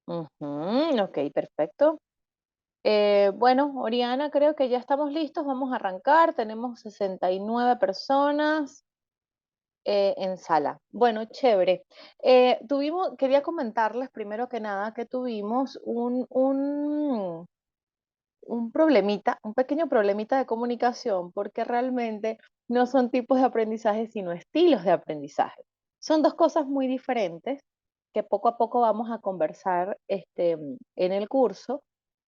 Ujú, ok, perfecto. Bueno, Oriana, creo que ya estamos listos. Vamos a arrancar. Tenemos 69 personas en sala. Bueno, chévere. Quería comentarles primero que nada que tuvimos un problemita, un pequeño problemita de comunicación, porque realmente no son tipos de aprendizaje, sino estilos de aprendizaje. Son dos cosas muy diferentes que poco a poco vamos a conversar en el curso,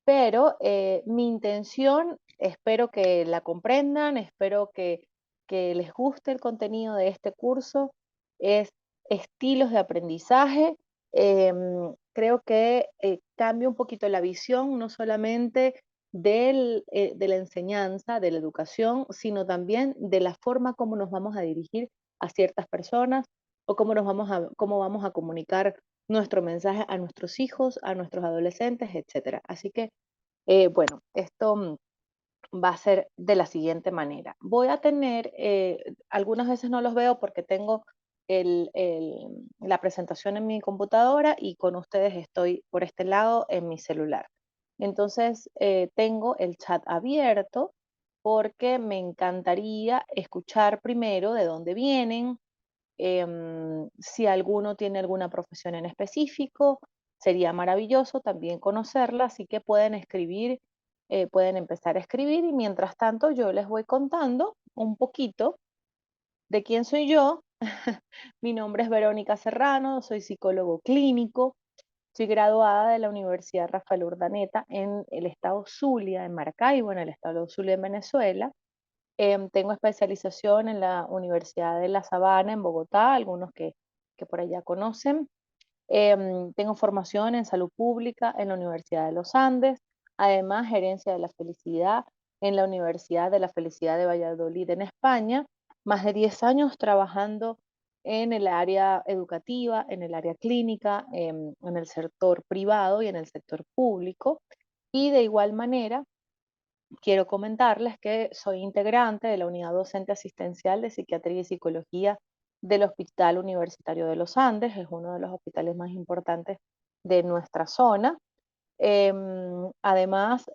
pero mi intención, espero que la comprendan, espero que les guste el contenido de este curso, es estilos de aprendizaje. Creo que cambia un poquito la visión, no solamente de la enseñanza, de la educación, sino también de la forma como nos vamos a dirigir a ciertas personas o cómo vamos a comunicar nuestro mensaje a nuestros hijos, a nuestros adolescentes, etcétera. Así que, bueno, esto va a ser de la siguiente manera. Voy a tener, algunas veces no los veo porque tengo la presentación en mi computadora y con ustedes estoy por este lado en mi celular. Entonces, tengo el chat abierto porque me encantaría escuchar primero de dónde vienen, si alguno tiene alguna profesión en específico, sería maravilloso también conocerla, así que pueden escribir, pueden empezar a escribir y mientras tanto yo les voy contando un poquito de quién soy yo. Mi nombre es Verónica Serrano, soy psicólogo clínico, soy graduada de la Universidad Rafael Urdaneta en el estado Zulia, en Maracaibo, en el estado Zulia, en Venezuela. Tengo especialización en la Universidad de La Sabana, en Bogotá, algunos que por allá conocen. Tengo formación en salud pública en la Universidad de los Andes, además gerencia de la felicidad en la Universidad de la Felicidad de Valladolid en España, más de 10 años trabajando en el área educativa, en el área clínica, en el sector privado y en el sector público. Y de igual manera, quiero comentarles que soy integrante de la Unidad Docente Asistencial de Psiquiatría y Psicología del Hospital Universitario de los Andes, es uno de los hospitales más importantes de nuestra zona. Además,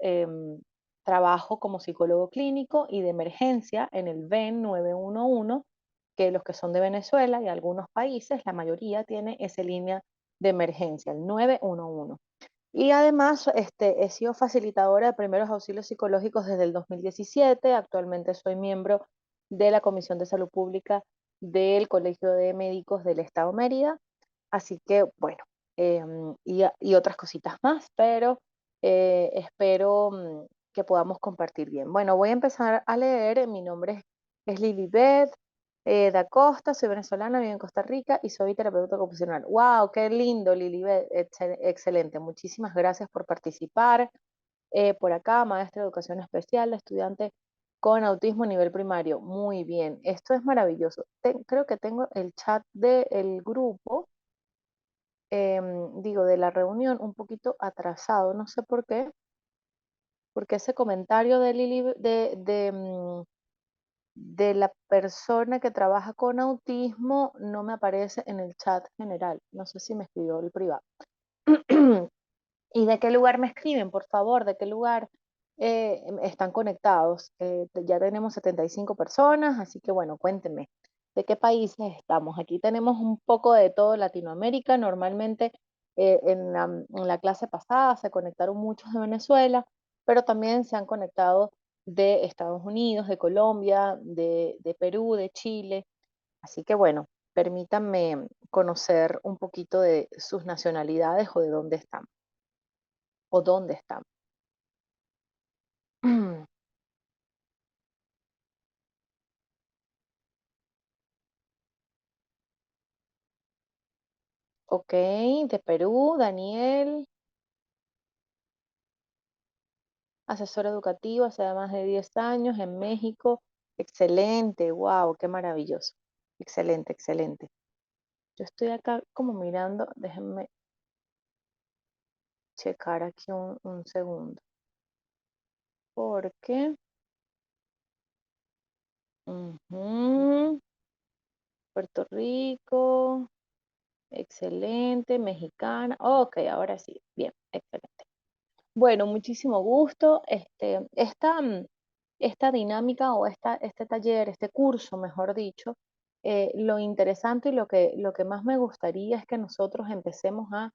trabajo como psicólogo clínico y de emergencia en el VEN 911, que los que son de Venezuela y algunos países, la mayoría tiene esa línea de emergencia, el 911. Y además, he sido facilitadora de primeros auxilios psicológicos desde el 2017. Actualmente soy miembro de la Comisión de Salud Pública del Colegio de Médicos del Estado Mérida. Así que, bueno, y otras cositas más, pero espero que podamos compartir bien. Bueno, voy a empezar a leer. Mi nombre es Lilibet da Costa, soy venezolana, vivo en Costa Rica y soy terapeuta ocupacional. ¡Wow! ¡Qué lindo, Lilibet! Excelente. Muchísimas gracias por participar. Por acá, maestra de educación especial, estudiante con autismo a nivel primario. Muy bien, esto es maravilloso. Creo que tengo el chat del grupo, digo, de la reunión un poquito atrasado. No sé por qué, porque ese comentario de Lili, de la persona que trabaja con autismo no me aparece en el chat general. No sé si me escribió el privado. ¿Y de qué lugar me escriben, por favor? ¿De qué lugar están conectados? Ya tenemos 75 personas, así que bueno, cuéntenme, ¿de qué países estamos? Aquí tenemos un poco de todo Latinoamérica. Normalmente en la clase pasada se conectaron muchos de Venezuela, pero también se han conectado de Estados Unidos, de Colombia, de Perú, de Chile. Así que bueno, permítanme conocer un poquito de sus nacionalidades o de dónde están o dónde están. Ok, de Perú, Daniel, asesor educativo hace más de 10 años en México. Excelente, wow, qué maravilloso. Excelente, excelente. Yo estoy acá como mirando, déjenme checar aquí un segundo. Porque ujú, Puerto Rico, excelente, mexicana. Ok, ahora sí, bien, excelente. Bueno, muchísimo gusto. Esta dinámica o este taller, este curso, mejor dicho, lo interesante y lo que más me gustaría es que nosotros empecemos a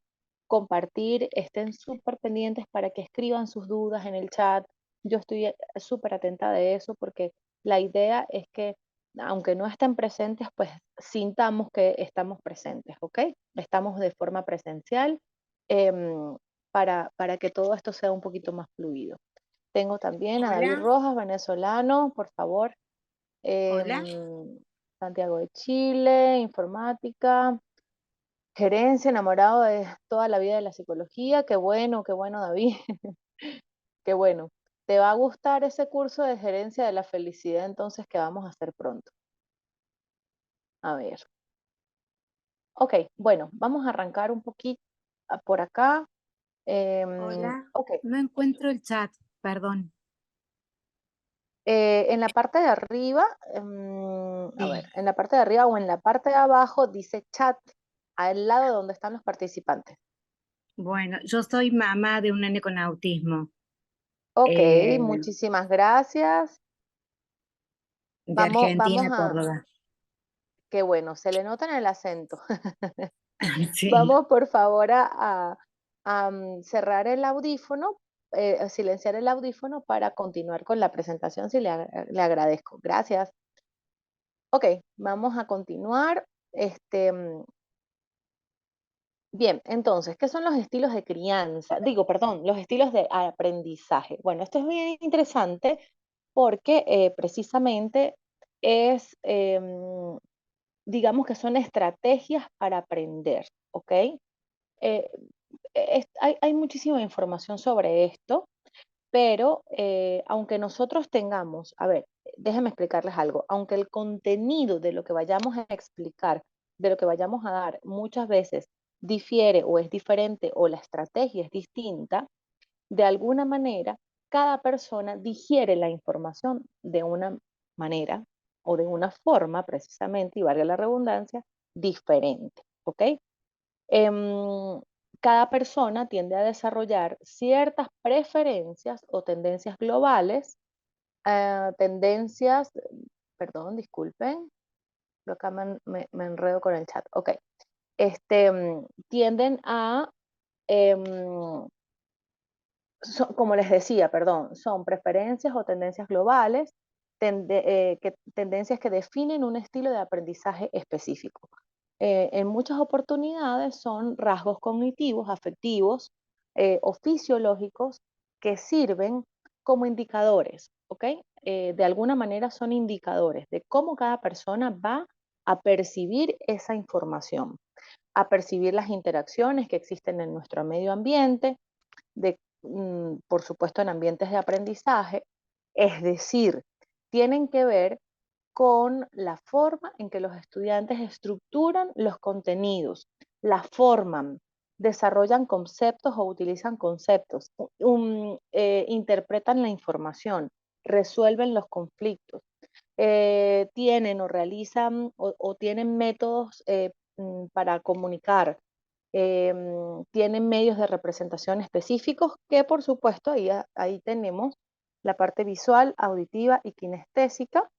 compartir, estén súper pendientes para que escriban sus dudas en el chat. Yo estoy súper atenta de eso porque la idea es que, aunque no estén presentes, pues sintamos que estamos presentes, ¿ok? Estamos de forma presencial. em, para que todo esto sea un poquito más fluido. Tengo también a David Hola, Rojas, venezolano, por favor. hola. Santiago de Chile, informática, gerencia, enamorado de toda la vida de la psicología. Qué bueno, David, qué bueno. ¿Te va a gustar ese curso de gerencia de la felicidad entonces que vamos a hacer pronto? A ver. Ok, bueno, vamos a arrancar un poquito por acá. Hola, Ok, no encuentro el chat, perdón. En la parte de arriba, a ver, Sí. en la parte de arriba o en la parte de abajo dice chat, al lado de donde están los participantes. Bueno, yo soy mamá de un nene con autismo, Ok, eh, muchísimas gracias. de Vamos Argentina, a, Córdoba. qué bueno, se le nota en el acento. Sí. Vamos por favor cerrar el audífono, silenciar el audífono para continuar con la presentación, si le agradezco. Gracias. Ok, vamos a continuar. Este, mm, Bien, entonces, ¿qué son los estilos de crianza? Digo, perdón, los estilos de aprendizaje. Bueno, esto es bien interesante porque precisamente es, digamos que son estrategias para aprender, ¿ok? Hay muchísima información sobre esto, pero aunque nosotros tengamos, a ver, déjenme explicarles algo, aunque el contenido de lo que vayamos a explicar, de lo que vayamos a dar, muchas veces difiere o es diferente o la estrategia es distinta, de alguna manera cada persona digiere la información de una manera o de una forma precisamente, y valga la redundancia, diferente, ¿ok? Em, Cada persona tiende a desarrollar ciertas preferencias o tendencias globales, tendencias, perdón, disculpen, yo acá me enredo con el chat, ok, tienden a, em, como les decía, perdón, son preferencias o tendencias globales, tendencias que definen un estilo de aprendizaje específico. En muchas oportunidades son rasgos cognitivos, afectivos o fisiológicos que sirven como indicadores, ¿ok? De alguna manera son indicadores de cómo cada persona va a percibir esa información, a percibir las interacciones que existen en nuestro medio ambiente, por supuesto, en ambientes de aprendizaje, es decir, tienen que ver con la forma en que los estudiantes estructuran los contenidos, la forman, desarrollan conceptos o utilizan conceptos, interpretan la información, resuelven los conflictos, tienen o realizan o tienen métodos para comunicar, tienen medios de representación específicos que, por supuesto, ahí tenemos la parte visual, auditiva y kinestésica,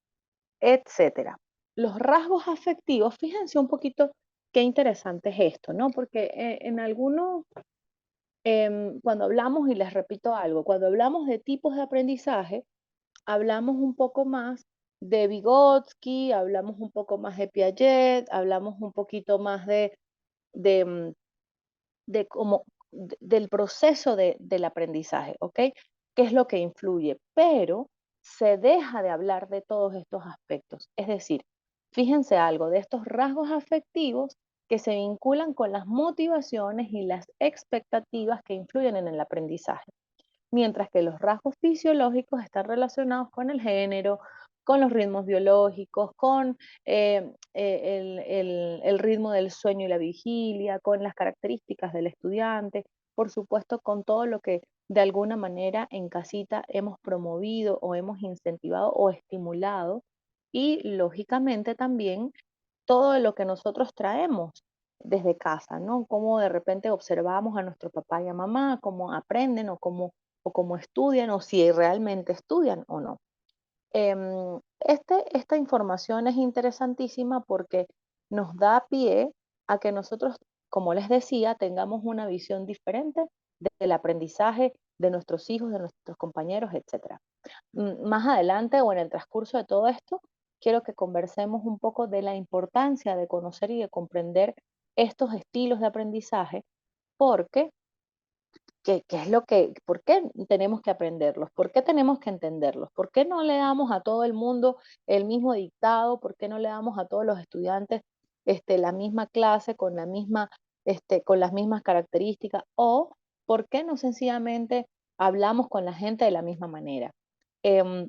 etcétera. Los rasgos afectivos, fíjense un poquito qué interesante es esto, ¿no? Porque en algunos, cuando hablamos, y les repito algo, cuando hablamos de tipos de aprendizaje, hablamos un poco más de Vygotsky, hablamos un poco más de Piaget, hablamos un poquito más de, mm, de cómo, del proceso del aprendizaje, ¿ok? ¿Qué es lo que influye? Pero se deja de hablar de todos estos aspectos. Es decir, fíjense algo, de estos rasgos afectivos que se vinculan con las motivaciones y las expectativas que influyen en el aprendizaje, mientras que los rasgos fisiológicos están relacionados con el género, con los ritmos biológicos, con el ritmo del sueño y la vigilia, con las características del estudiante, por supuesto con todo lo que de alguna manera en casita hemos promovido o hemos incentivado o estimulado, y lógicamente también todo lo que nosotros traemos. desde casa, ¿no? Cómo de repente observamos a nuestro papá y a mamá, cómo aprenden o cómo estudian o si realmente estudian o no. Esta información es interesantísima porque nos da pie a que nosotros, como les decía, tengamos una visión diferente del aprendizaje de nuestros hijos, de nuestros compañeros, etcétera. Más adelante o en el transcurso de todo esto, quiero que conversemos un poco de la importancia de conocer y de comprender estos estilos de aprendizaje, porque ¿qué es lo que, por qué tenemos que aprenderlos? ¿Por qué tenemos que entenderlos? ¿Por qué no le damos a todo el mundo el mismo dictado? ¿Por qué no le damos a todos los estudiantes la misma clase con con las mismas características? ¿O por qué no sencillamente hablamos con la gente de la misma manera? Em,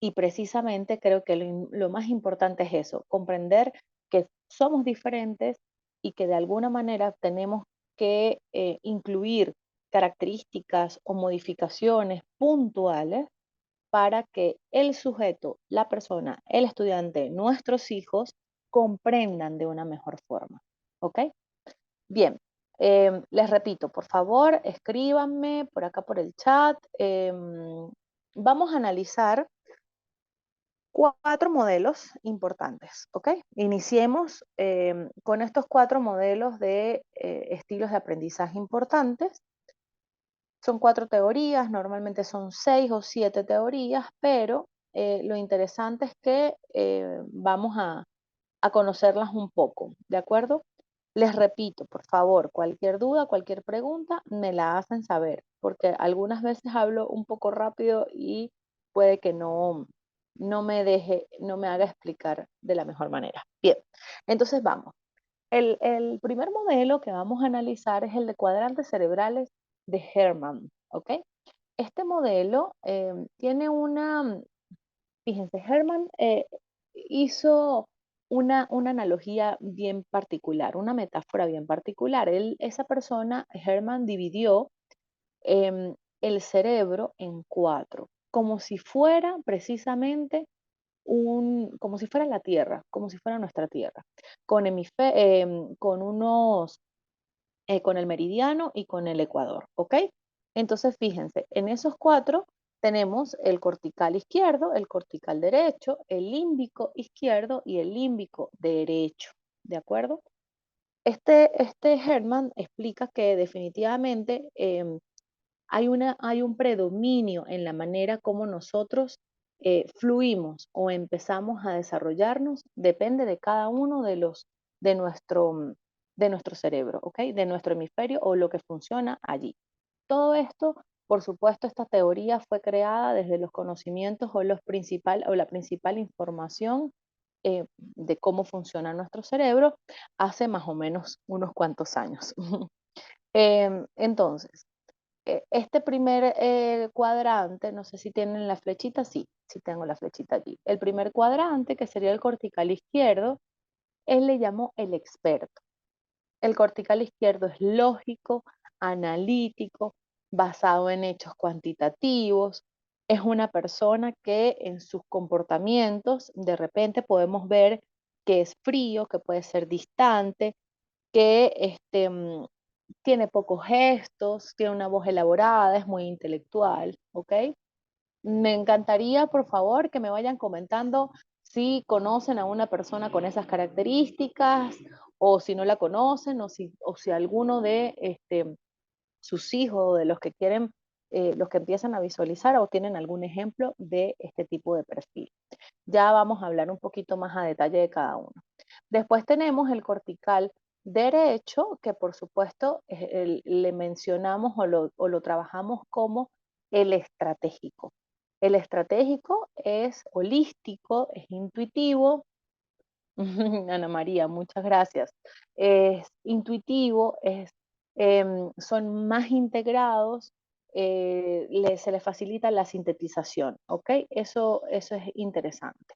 y precisamente creo que lo más importante es eso, comprender que somos diferentes y que de alguna manera tenemos que incluir características o modificaciones puntuales para que el sujeto, la persona, el estudiante, nuestros hijos comprendan de una mejor forma. ¿Ok? Bien, les repito, por favor, escríbanme por acá por el chat. Vamos a analizar cuatro modelos importantes, ¿ok? Iniciemos con estos cuatro modelos de estilos de aprendizaje importantes. Son cuatro teorías, normalmente son 6 o 7 teorías, pero lo interesante es que vamos a conocerlas un poco, ¿de acuerdo? Les repito, por favor, cualquier duda, cualquier pregunta, me la hacen saber, porque algunas veces hablo un poco rápido y puede que no me haga explicar de la mejor manera. Bien, entonces vamos. El primer modelo que vamos a analizar es el de cuadrantes cerebrales de Herman, ¿ok? Este modelo tiene fíjense, Herman hizo una analogía bien particular, una metáfora bien particular. Esa persona, Herman, dividió el cerebro en cuatro, como si fuera precisamente como si fuera la Tierra, como si fuera nuestra Tierra, con con el meridiano y con el ecuador, ¿ok? Entonces, fíjense, en esos cuatro tenemos el cortical izquierdo, el cortical derecho, el límbico izquierdo y el límbico derecho, ¿de acuerdo? Este Herman explica que definitivamente hay un predominio en la manera como nosotros fluimos o empezamos a desarrollarnos, depende de cada uno de de nuestro cerebro, ¿ok? De nuestro hemisferio o lo que funciona allí. Todo esto, por supuesto, esta teoría fue creada desde los conocimientos o la principal información de cómo funciona nuestro cerebro hace más o menos unos cuantos años. Entonces, este primer cuadrante, no sé si tienen la flechita, sí, sí tengo la flechita allí. El primer cuadrante, que sería el cortical izquierdo, él le llamó el experto. El cortical izquierdo es lógico, analítico, basado en hechos cuantitativos. Es una persona que en sus comportamientos de repente podemos ver que es frío, que puede ser distante, que tiene pocos gestos, tiene una voz elaborada, es muy intelectual, ¿ok? Me encantaría, por favor, que me vayan comentando si conocen a una persona con esas características o si no la conocen o si alguno de sus hijos o de los que quieren, los que empiezan a visualizar o tienen algún ejemplo de este tipo de perfil. Ya vamos a hablar un poquito más a detalle de cada uno. Después tenemos el cortical derecho, que por supuesto le mencionamos o lo trabajamos como el estratégico. El estratégico es holístico, es intuitivo. Ana María, muchas gracias. Es intuitivo, son más integrados, se les facilita la sintetización, ¿ok? Eso es interesante.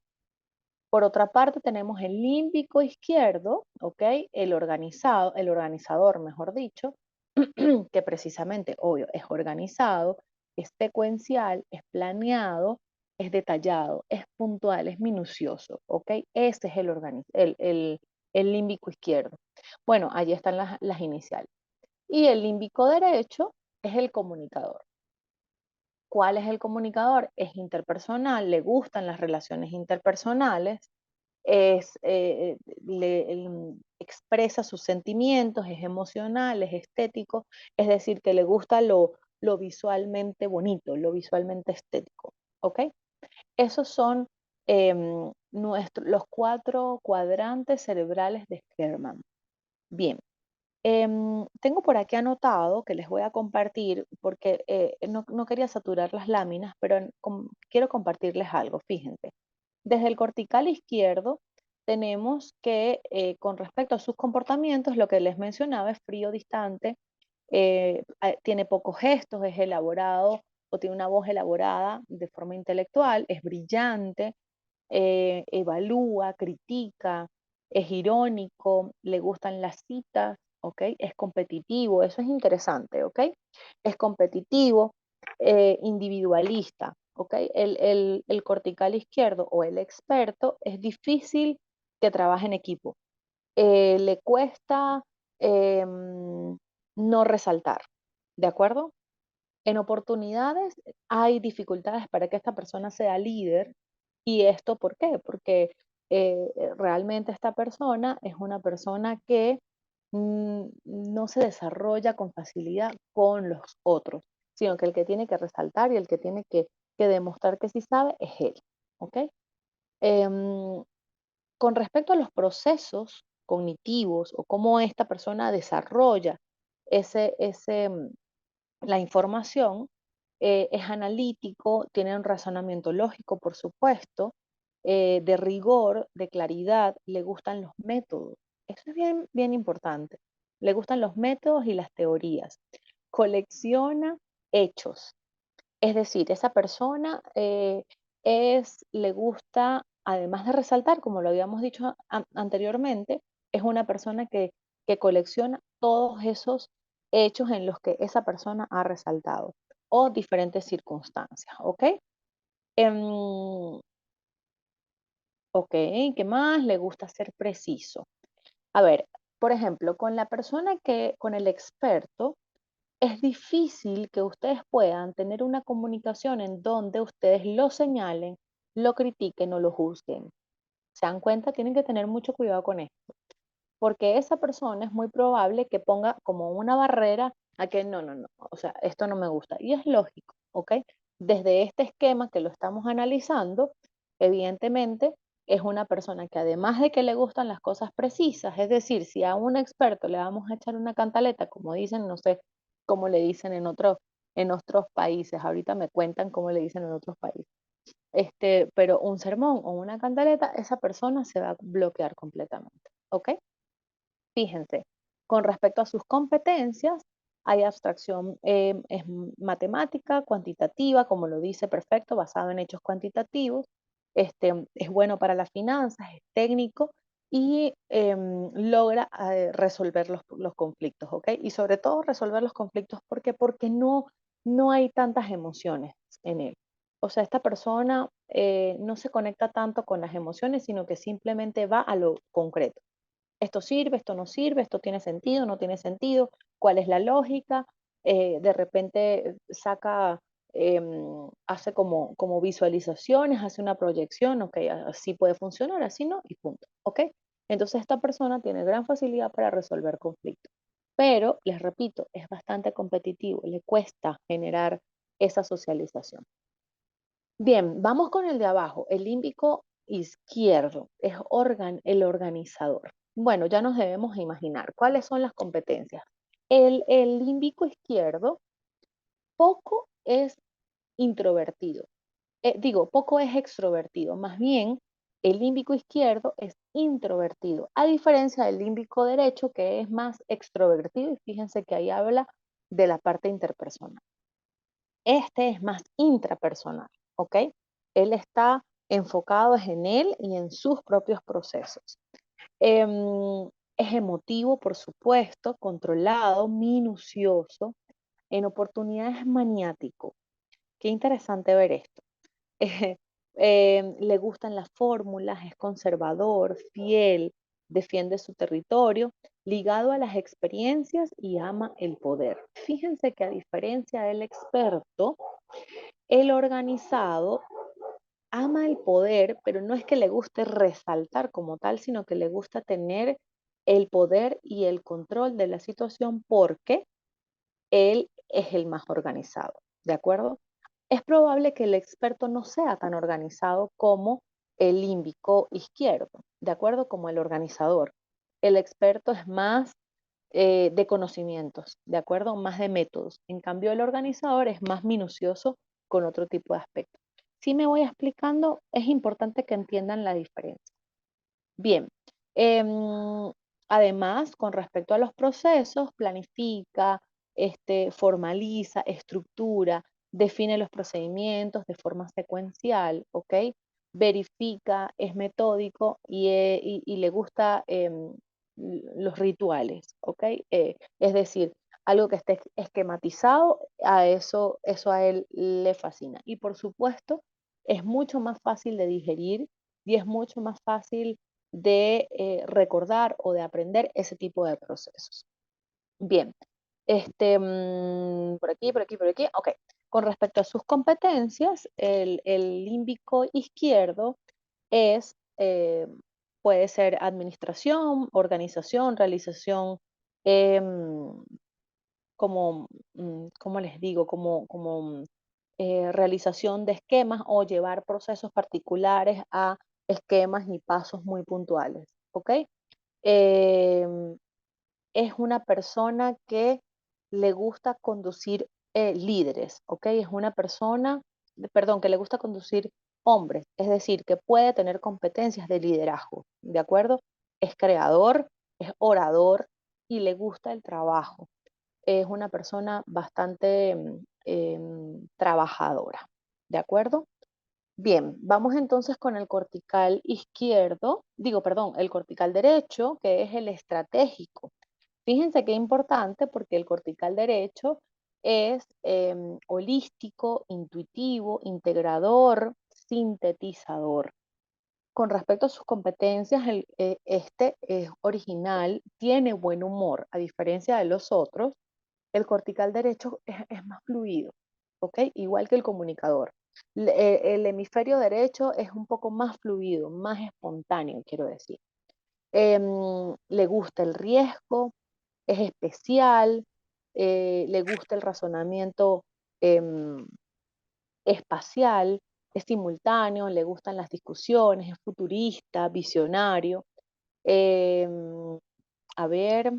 Por otra parte, tenemos el límbico izquierdo, ¿ok? El organizador, mejor dicho, que precisamente, obvio, es organizado, es secuencial, es planeado, es detallado, es puntual, es minucioso, ¿ok? Ese es El límbico izquierdo. Bueno, allí están las iniciales. Y el límbico derecho es el comunicador. ¿Cuál es el comunicador? Es interpersonal, le gustan las relaciones interpersonales, es, expresa sus sentimientos, es emocional, es estético, es decir, que le gusta lo visualmente bonito, lo visualmente estético, ¿ok? Esos son los 4 cuadrantes cerebrales de Sherman. Bien, tengo por aquí anotado que les voy a compartir, porque no quería saturar las láminas, pero quiero compartirles algo, fíjense. Desde el cortical izquierdo tenemos que, con respecto a sus comportamientos, lo que les mencionaba es frío, distante, tiene pocos gestos, es elaborado o tiene una voz elaborada de forma intelectual, es brillante, evalúa, critica, es irónico, le gustan las citas, ¿ok? Es competitivo, eso es interesante, ¿ok? Es competitivo, individualista, ¿ok? El cortical izquierdo o el experto es difícil que trabaje en equipo. Le cuesta no resaltar, ¿de acuerdo? En oportunidades hay dificultades para que esta persona sea líder. ¿Y esto por qué? Porque realmente esta persona es una persona que no se desarrolla con facilidad con los otros, sino que el que tiene que resaltar y el que tiene que demostrar que sí sabe es él. ¿Ok? Em, con respecto a los procesos cognitivos o cómo esta persona desarrolla ese la información, es analítico, tiene un razonamiento lógico, por supuesto, de rigor, de claridad, le gustan los métodos. Eso es bien, bien importante. Le gustan los métodos y las teorías. Colecciona hechos. Es decir, esa persona le gusta, además de resaltar, como lo habíamos dicho anteriormente, es una persona que colecciona todos esos hechos en los que esa persona ha resaltado o diferentes circunstancias, ¿ok? Em, ok, ¿qué más? Le gusta ser preciso. A ver, por ejemplo, con el experto, es difícil que ustedes puedan tener una comunicación en donde ustedes lo señalen, lo critiquen o lo juzguen. ¿Se dan cuenta? Tienen que tener mucho cuidado con esto, porque esa persona es muy probable que ponga como una barrera a que no, no, no, o sea, esto no me gusta. Y es lógico, ¿ok? Desde este esquema que lo estamos analizando, evidentemente es una persona que además de que le gustan las cosas precisas, es decir, si a un experto le vamos a echar una cantaleta, como dicen, no sé cómo le dicen en otros países, ahorita me cuentan cómo le dicen en otros países, pero un sermón o una cantaleta, esa persona se va a bloquear completamente, ¿ok? Fíjense, con respecto a sus competencias, hay abstracción, matemática, cuantitativa, como lo dice perfecto, basado en hechos cuantitativos. Es bueno para las finanzas, es técnico y logra resolver los conflictos, ¿ok? Y sobre todo resolver los conflictos, ¿por qué? Porque no hay tantas emociones en él. O sea, esta persona no se conecta tanto con las emociones, sino que simplemente va a lo concreto. Esto sirve, esto no sirve, esto tiene sentido, no tiene sentido, cuál es la lógica, de repente hace como visualizaciones, hace una proyección, ok, así puede funcionar, así no, y punto, ok. Entonces esta persona tiene gran facilidad para resolver conflictos, pero les repito, es bastante competitivo, le cuesta generar esa socialización. Bien, vamos con el de abajo, el límbico izquierdo, es el organizador. Bueno, ya nos debemos imaginar cuáles son las competencias. El límbico izquierdo poco es introvertido, poco es extrovertido, más bien el límbico izquierdo es introvertido, a diferencia del límbico derecho que es más extrovertido y fíjense que ahí habla de la parte interpersonal. Este es más intrapersonal, ¿ok? Él está enfocado en él y en sus propios procesos. Es emotivo, por supuesto, controlado, minucioso, en oportunidades maniático. Qué interesante ver esto. Le gustan las fórmulas, es conservador, fiel, defiende su territorio, ligado a las experiencias y ama el poder. Fíjense que a diferencia del experto, el organizado ama el poder, pero no es que le guste resaltar como tal, sino que le gusta tener el poder y el control de la situación porque él es el más organizado, ¿de acuerdo? Es probable que el experto no sea tan organizado como el límbico izquierdo, ¿de acuerdo? Como el organizador. El experto es más de conocimientos, ¿de acuerdo? Más de métodos. En cambio, el organizador es más minucioso con otro tipo de aspectos. Si me voy explicando, es importante que entiendan la diferencia. Bien, además, con respecto a los procesos, planifica, formaliza, estructura, define los procedimientos de forma secuencial, ¿ok? Verifica, es metódico y le gusta los rituales, ¿ok? Es decir, algo que esté esquematizado, eso a él le fascina. Y por supuesto, es mucho más fácil de digerir y es mucho más fácil de recordar o de aprender ese tipo de procesos. Bien, por aquí, ok. Con respecto a sus competencias, el límbico izquierdo es, puede ser administración, organización, realización, em, como, ¿cómo les digo? Realización de esquemas o llevar procesos particulares a esquemas y pasos muy puntuales, ¿ok? Em, es una persona que le gusta conducir líderes, ¿ok? Es una persona, perdón, que le gusta conducir hombres, es decir, que puede tener competencias de liderazgo, ¿de acuerdo? Es creador, es orador y le gusta el trabajo. Es una persona bastante trabajadora, ¿de acuerdo? Bien, vamos entonces con el cortical izquierdo, digo, perdón, el cortical derecho, que es el estratégico. Fíjense qué importante porque el cortical derecho es holístico, intuitivo, integrador, sintetizador. Con respecto a sus competencias, este es original, tiene buen humor, a diferencia de los otros. El cortical derecho es más fluido, ¿ok? Igual que el comunicador. El hemisferio derecho es un poco más fluido, más espontáneo, quiero decir. Le gusta el riesgo, es especial, le gusta el razonamiento em, espacial, es simultáneo, le gustan las discusiones, es futurista, visionario. Em, a ver,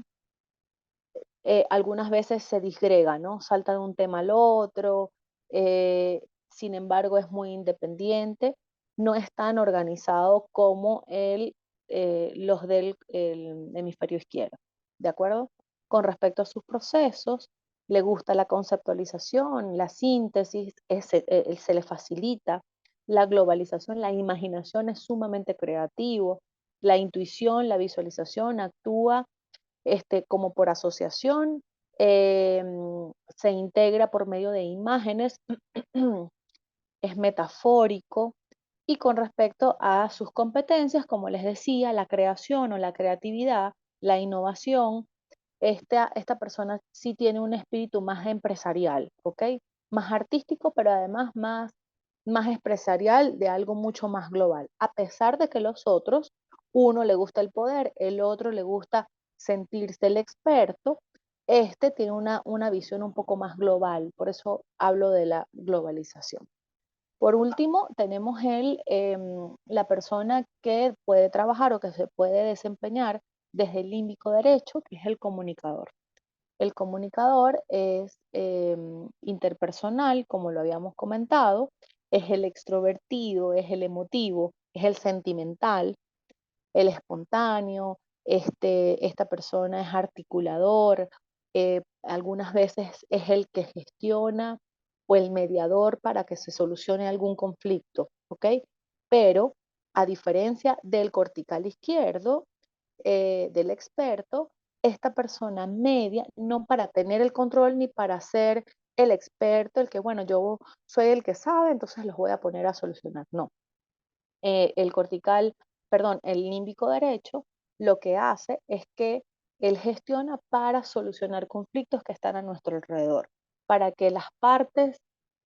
algunas veces se disgrega, ¿no? Salta de un tema al otro, sin embargo es muy independiente, no es tan organizado como los del el hemisferio izquierdo, ¿de acuerdo? Con respecto a sus procesos, le gusta la conceptualización, la síntesis, se le facilita, la globalización, la imaginación es sumamente creativo, la intuición, la visualización actúa como por asociación, se integra por medio de imágenes, es metafórico y con respecto a sus competencias, como les decía, la creación o la creatividad, la innovación, esta persona sí tiene un espíritu más empresarial, ¿ok? Más artístico, pero además más empresarial de algo mucho más global. A pesar de que los otros, uno le gusta el poder, el otro le gusta sentirse el experto, este tiene una visión un poco más global, por eso hablo de la globalización. Por último, tenemos la persona que puede trabajar o que se puede desempeñar desde el límbico derecho, que es el comunicador. El comunicador es interpersonal, como lo habíamos comentado, es el extrovertido, es el emotivo, es el sentimental, el espontáneo, esta persona es articulador, algunas veces es el que gestiona o el mediador para que se solucione algún conflicto, ¿ok? Pero a diferencia del cortical izquierdo, del experto, esta persona media, no para tener el control ni para ser el experto, el que, bueno, yo soy el que sabe, entonces los voy a poner a solucionar. No, el cortical, perdón, el límbico derecho lo que hace es que él gestiona para solucionar conflictos que están a nuestro alrededor, para que las partes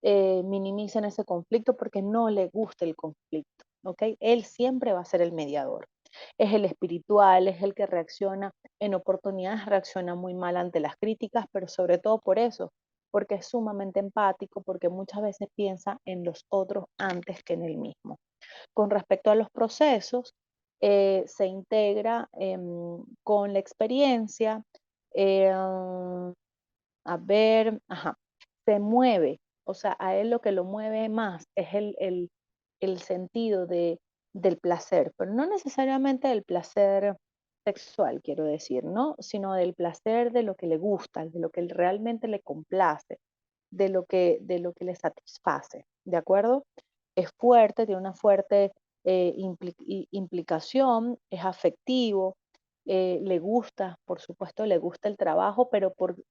minimicen ese conflicto porque no le gusta el conflicto, ¿ok? Él siempre va a ser el mediador. Es el espiritual, es el que reacciona en oportunidades, reacciona muy mal ante las críticas, pero sobre todo por eso, porque es sumamente empático, porque muchas veces piensa en los otros antes que en él mismo. Con respecto a los procesos, se integra con la experiencia, a ver, ajá, se mueve, o sea, a él lo que lo mueve más es el sentido del placer, pero no necesariamente del placer sexual, quiero decir, ¿no? Sino del placer de lo que le gusta, de lo que realmente le complace, de lo que le satisface, ¿de acuerdo? Es fuerte, tiene una fuerte implicación, es afectivo, le gusta, por supuesto, le gusta el trabajo, pero porque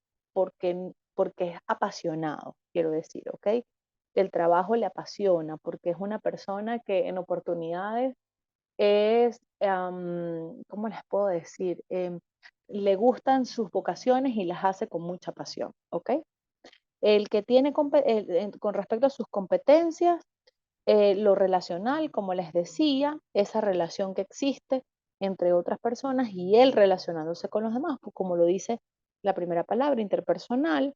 es apasionado, quiero decir, ¿ok? El trabajo le apasiona porque es una persona que en oportunidades es, ¿cómo les puedo decir? Le gustan sus vocaciones y las hace con mucha pasión, ¿ok? El que tiene, con respecto a sus competencias, lo relacional, como les decía, esa relación que existe entre otras personas y él relacionándose con los demás, pues como lo dice la primera palabra, interpersonal,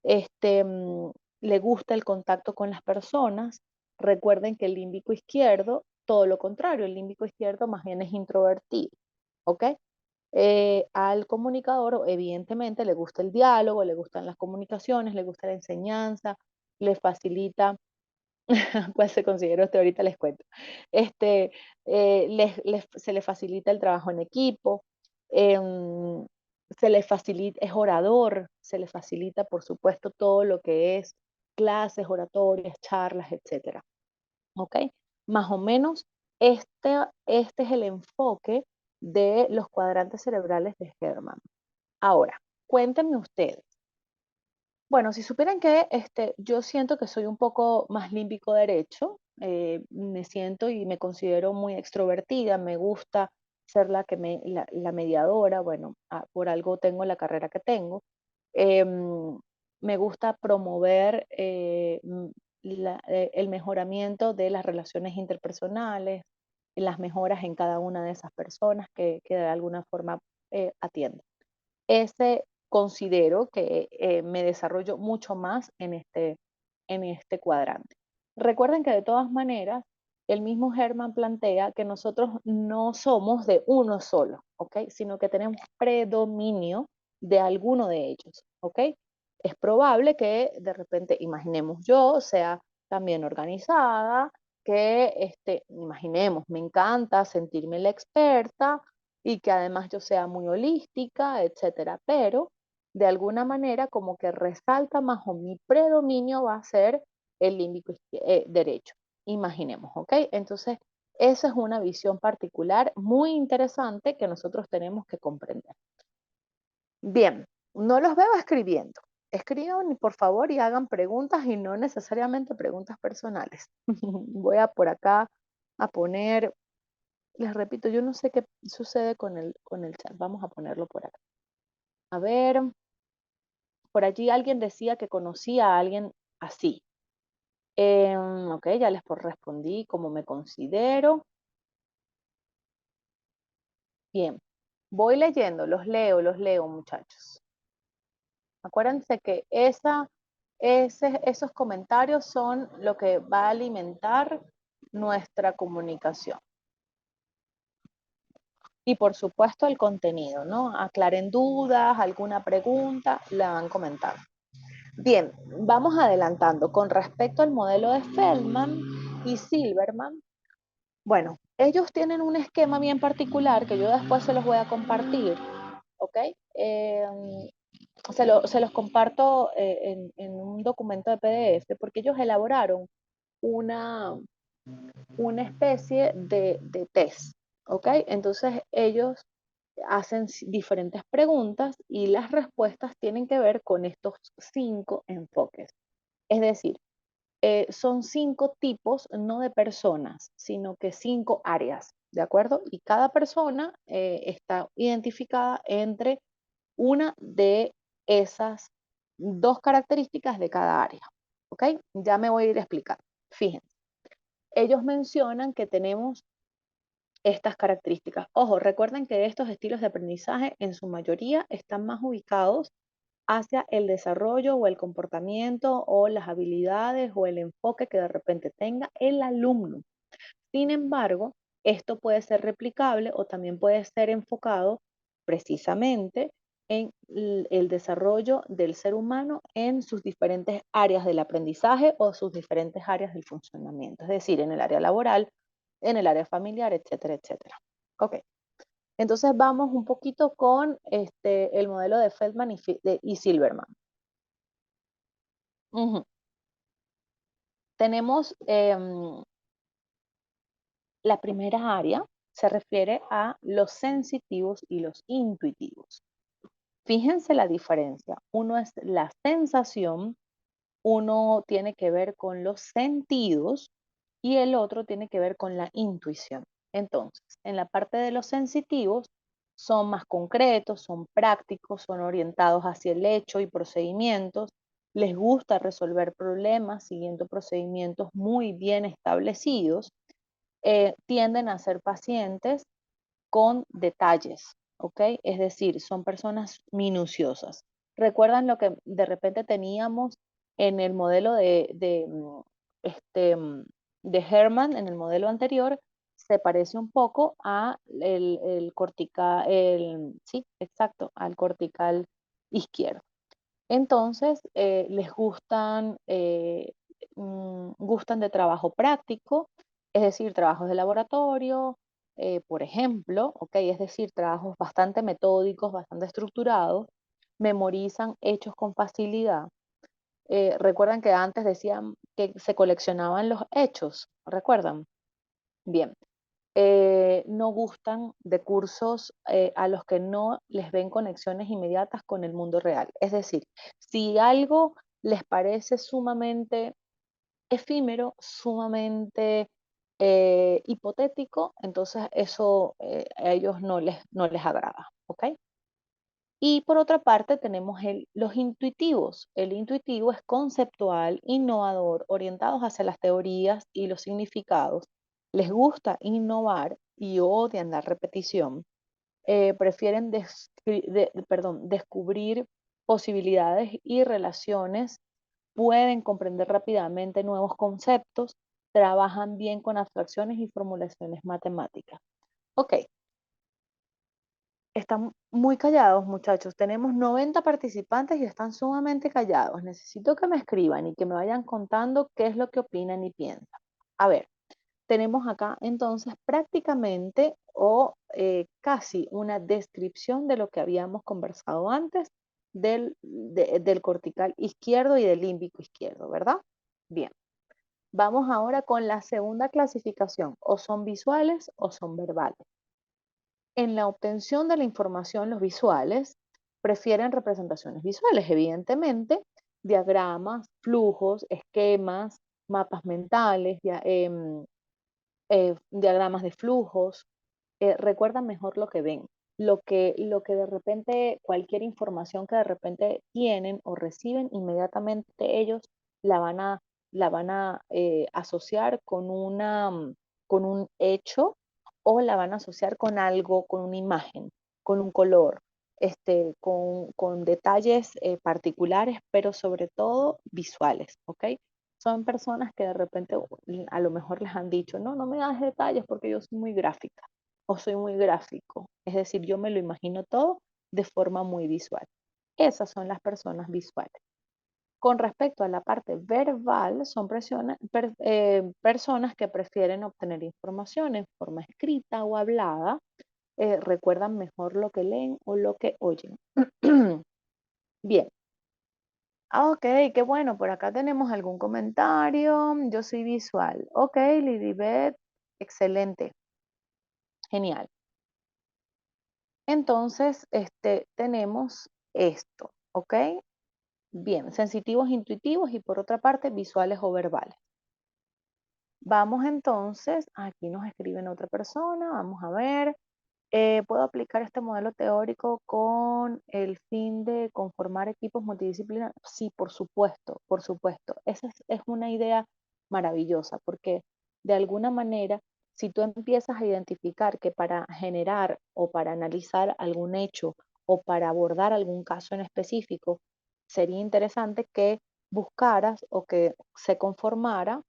este, mm, le gusta el contacto con las personas. Recuerden que el límbico izquierdo, todo lo contrario, el límbico izquierdo más bien es introvertido, ¿ok? Al comunicador, evidentemente, le gusta el diálogo, le gustan las comunicaciones, le gusta la enseñanza, le facilita. ¿Cuál se considera usted? Ahorita les cuento. Este, se le facilita el trabajo en equipo, em, se le facilita, es orador, se le facilita, por supuesto, todo lo que es clases, oratorias, charlas, etcétera. ¿Ok? Más o menos, este es el enfoque de los cuadrantes cerebrales de Herman. Ahora, cuéntenme ustedes. Bueno, si supieran que yo siento que soy un poco más límbico derecho, me siento y me considero muy extrovertida, me gusta ser la mediadora, bueno, por algo tengo la carrera que tengo. Em, Me gusta promover el mejoramiento de las relaciones interpersonales, las mejoras en cada una de esas personas que de alguna forma atiendo. Ese considero que me desarrollo mucho más en este cuadrante. Recuerden que de todas maneras, el mismo Herman plantea que nosotros no somos de uno solo, ¿ok? Sino que tenemos predominio de alguno de ellos, ¿ok? Es probable que de repente, imaginemos yo, sea también organizada, que imaginemos, me encanta sentirme la experta, y que además yo sea muy holística, etcétera, pero de alguna manera como que resalta más o mi predominio va a ser el límbico derecho, imaginemos, ¿ok? Entonces, esa es una visión particular muy interesante que nosotros tenemos que comprender. Bien, no los veo escribiendo. Escriban, por favor, y hagan preguntas y no necesariamente preguntas personales. Voy a por acá a poner, les repito, yo no sé qué sucede con el chat. Vamos a ponerlo por acá. A ver, por allí alguien decía que conocía a alguien así. Ok, ya les respondí cómo me considero. Bien, voy leyendo, los leo, muchachos. Acuérdense que esos comentarios son lo que va a alimentar nuestra comunicación. Y por supuesto el contenido, ¿no? Aclaren dudas, alguna pregunta, la van comentando. Bien, vamos adelantando. Con respecto al modelo de Feldman y Silverman, bueno, ellos tienen un esquema bien particular que yo después se los voy a compartir, ¿ok? Se los comparto en un documento de PDF porque ellos elaboraron una, una especie de test, ¿ok? Entonces ellos hacen diferentes preguntas y las respuestas tienen que ver con estos 5 enfoques. Es decir, son 5 tipos, no de personas, sino que 5 áreas. ¿de acuerdo? Y cada persona está identificada entre una de esas dos características de cada área, ¿ok? Ya me voy a ir explicando. Fíjense, ellos mencionan que tenemos estas características. Ojo, recuerden que estos estilos de aprendizaje en su mayoría están más ubicados hacia el desarrollo o el comportamiento o las habilidades o el enfoque que de repente tenga el alumno. Sin embargo, esto puede ser replicable o también puede ser enfocado precisamente en el desarrollo del ser humano en sus diferentes áreas del aprendizaje o sus diferentes áreas del funcionamiento, es decir, en el área laboral, en el área familiar, etcétera, etcétera. Ok, entonces vamos un poquito con el modelo de Feldman y Silverman. Ujú. Tenemos la primera área, se refiere a los sensitivos y los intuitivos. Fíjense la diferencia. Uno es la sensación, uno tiene que ver con los sentidos y el otro tiene que ver con la intuición. Entonces, en la parte de los sensitivos son más concretos, son prácticos, son orientados hacia el hecho y procedimientos. Les gusta resolver problemas siguiendo procedimientos muy bien establecidos. Tienden a ser pacientes con detalles, ¿ok? Es decir, son personas minuciosas. ¿Recuerdan lo que de repente teníamos en el modelo de Herman, en el modelo anterior? Se parece un poco a el cortical, sí, exacto, al cortical izquierdo. Entonces, les gustan de trabajo práctico, es decir, trabajos de laboratorio, por ejemplo, ¿ok? Es decir, trabajos bastante metódicos, bastante estructurados, memorizan hechos con facilidad. ¿Recuerdan que antes decían que se coleccionaban los hechos? ¿Recuerdan? Bien, no gustan de cursos a los que no les ven conexiones inmediatas con el mundo real. Es decir, si algo les parece sumamente efímero, sumamente hipotético, entonces eso a ellos no les agrada, ¿ok? Y por otra parte tenemos los intuitivos. El intuitivo es conceptual, innovador, orientados hacia las teorías y los significados. Les gusta innovar y odian la repetición. Prefieren descubrir posibilidades y relaciones, pueden comprender rápidamente nuevos conceptos, trabajan bien con abstracciones y formulaciones matemáticas. Ok, están muy callados, muchachos. Tenemos 90 participantes y están sumamente callados. Necesito que me escriban y que me vayan contando qué es lo que opinan y piensan. A ver, tenemos acá entonces prácticamente o casi una descripción de lo que habíamos conversado antes del cortical izquierdo y del límbico izquierdo, ¿verdad? Bien, vamos ahora con la segunda clasificación. O son visuales o son verbales. En la obtención de la información, los visuales prefieren representaciones visuales, evidentemente, diagramas, flujos, esquemas, mapas mentales, diagramas de flujos, recuerdan mejor lo que ven, lo que de repente, cualquier información que de repente tienen o reciben, inmediatamente ellos la van a, la van a asociar con un hecho o la van a asociar con algo, con una imagen, con un color, con detalles particulares, pero sobre todo visuales, ¿ok? Son personas que de repente a lo mejor les han dicho, no, no me das detalles porque yo soy muy gráfica o soy muy gráfico. Es decir, yo me lo imagino todo de forma muy visual. Esas son las personas visuales. Con respecto a la parte verbal, son personas que prefieren obtener información en forma escrita o hablada, recuerdan mejor lo que leen o lo que oyen. Bien. Ah, ok, qué bueno. Por acá tenemos algún comentario. Yo soy visual. Ok, Lilibet, excelente, genial. Entonces, tenemos esto, ¿ok? Bien, sensitivos, intuitivos y por otra parte, visuales o verbales. Vamos entonces, aquí nos escriben otra persona, vamos a ver. ¿Puedo aplicar este modelo teórico con el fin de conformar equipos multidisciplinarios? Sí, por supuesto, por supuesto. Esa es una idea maravillosa porque de alguna manera, si tú empiezas a identificar que para generar o para analizar algún hecho o para abordar algún caso en específico, sería interesante que buscaras o que se conformara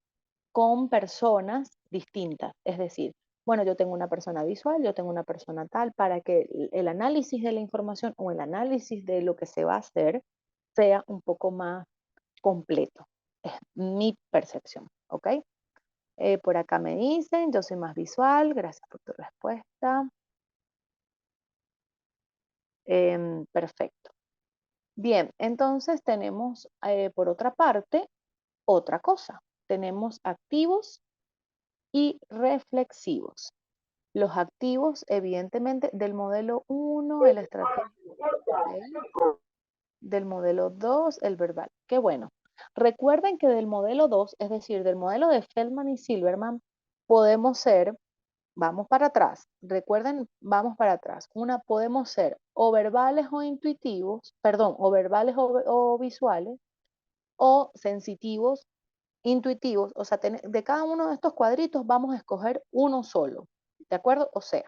con personas distintas. Es decir, bueno, yo tengo una persona visual, yo tengo una persona tal, para que el análisis de la información o el análisis de lo que se va a hacer sea un poco más completo. Es mi percepción, ¿ok? Por acá me dicen, yo soy más visual, gracias por tu respuesta. Perfecto. Bien, entonces tenemos por otra parte otra cosa. Tenemos activos y reflexivos. Los activos, evidentemente, del modelo uno el estratégico, ¿ok? Del modelo 2 el verbal. Qué bueno. Recuerden que del modelo 2 es decir, del modelo de Feldman y Silverman, podemos ser, vamos para atrás, recuerden, vamos para atrás. Una, podemos ser o verbales o intuitivos, perdón, o verbales o visuales, o sensitivos, intuitivos, o sea, de cada uno de estos cuadritos vamos a escoger uno solo, ¿de acuerdo? O sea,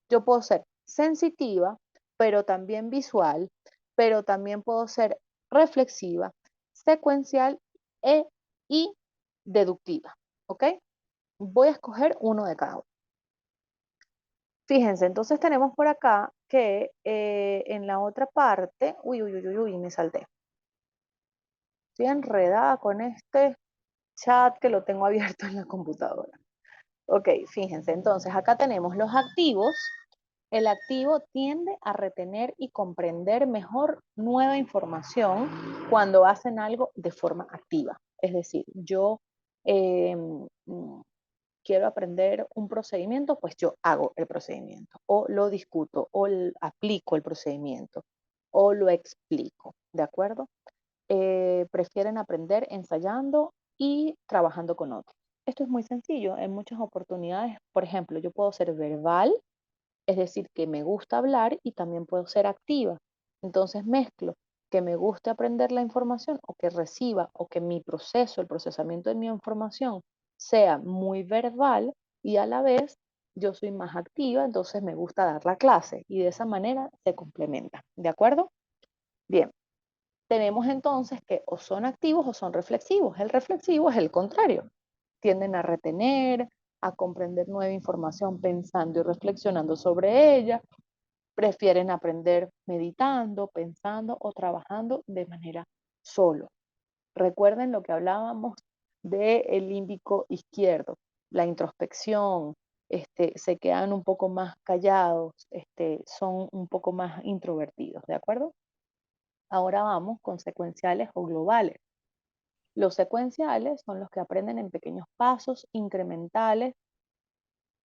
yo puedo ser sensitiva, pero también visual, pero también puedo ser reflexiva, secuencial e, y deductiva. ¿Ok? Voy a escoger uno de cada uno. Fíjense, entonces tenemos por acá que en la otra parte, uy, me salté. Estoy enredada con este chat que lo tengo abierto en la computadora. Ok, fíjense, entonces acá tenemos los activos. El activo tiende a retener y comprender mejor nueva información cuando hacen algo de forma activa. Es decir, yo eh, mm, quiero aprender un procedimiento, pues yo hago el procedimiento, o lo discuto, o aplico el procedimiento, o lo explico, ¿de acuerdo? Prefieren aprender ensayando y trabajando con otros. Esto es muy sencillo. En muchas oportunidades, por ejemplo, yo puedo ser verbal, es decir, que me gusta hablar y también puedo ser activa. Entonces mezclo que me guste aprender la información o que reciba o que mi proceso, el procesamiento de mi información sea muy verbal y a la vez yo soy más activa, entonces me gusta dar la clase y de esa manera se complementa. ¿De acuerdo? Bien, tenemos entonces que o son activos o son reflexivos. El reflexivo es el contrario. Tienden a retener, a comprender nueva información pensando y reflexionando sobre ella. Prefieren aprender meditando, pensando o trabajando de manera solo. Recuerden lo que hablábamos del límbico izquierdo, la introspección, se quedan un poco más callados, son un poco más introvertidos, ¿de acuerdo? Ahora vamos con secuenciales o globales. Los secuenciales son los que aprenden en pequeños pasos incrementales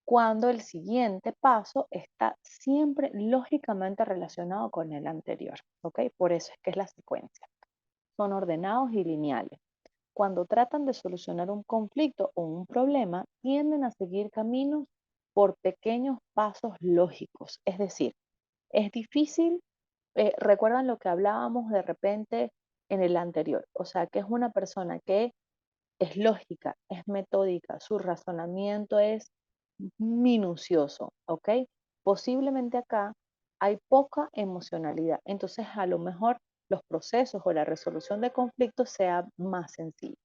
cuando el siguiente paso está siempre lógicamente relacionado con el anterior, ¿ok? Por eso es que es la secuencia. Son ordenados y lineales. Cuando tratan de solucionar un conflicto o un problema, tienden a seguir caminos por pequeños pasos lógicos. Es decir, es difícil, recuerdan lo que hablábamos de repente en el anterior, o sea, que es una persona que es lógica, es metódica, su razonamiento es minucioso, ¿ok? Posiblemente acá hay poca emocionalidad, entonces a lo mejor los procesos o la resolución de conflictos sea más sencilla.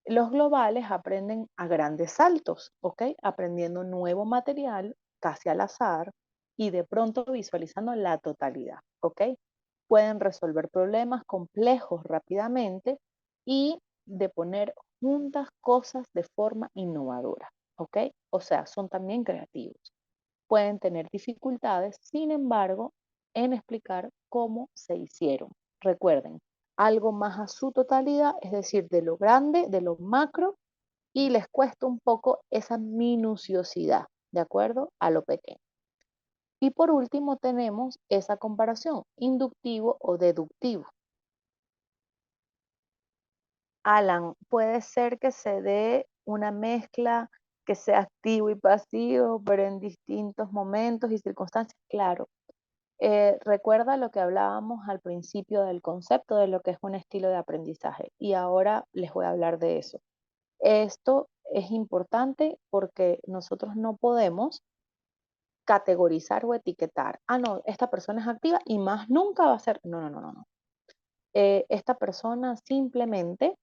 Los globales aprenden a grandes saltos, ¿ok? Aprendiendo nuevo material casi al azar y de pronto visualizando la totalidad, ¿ok? Pueden resolver problemas complejos rápidamente y de poner juntas cosas de forma innovadora, ¿ok? O sea, son también creativos. Pueden tener dificultades, sin embargo, en explicar cómo se hicieron. Recuerden, algo más a su totalidad, es decir, de lo grande, de lo macro, y les cuesta un poco esa minuciosidad, ¿de acuerdo? A lo pequeño. Y por último tenemos esa comparación, inductivo o deductivo. Alan, puede ser que se dé una mezcla que sea activo y pasivo, pero en distintos momentos y circunstancias, claro. Recuerda lo que hablábamos al principio del concepto de lo que es un estilo de aprendizaje y ahora les voy a hablar de eso. Esto es importante porque nosotros no podemos categorizar o etiquetar. Ah, no, esta persona es activa y más nunca va a ser. No, no, no, no, no. Esta persona simplemente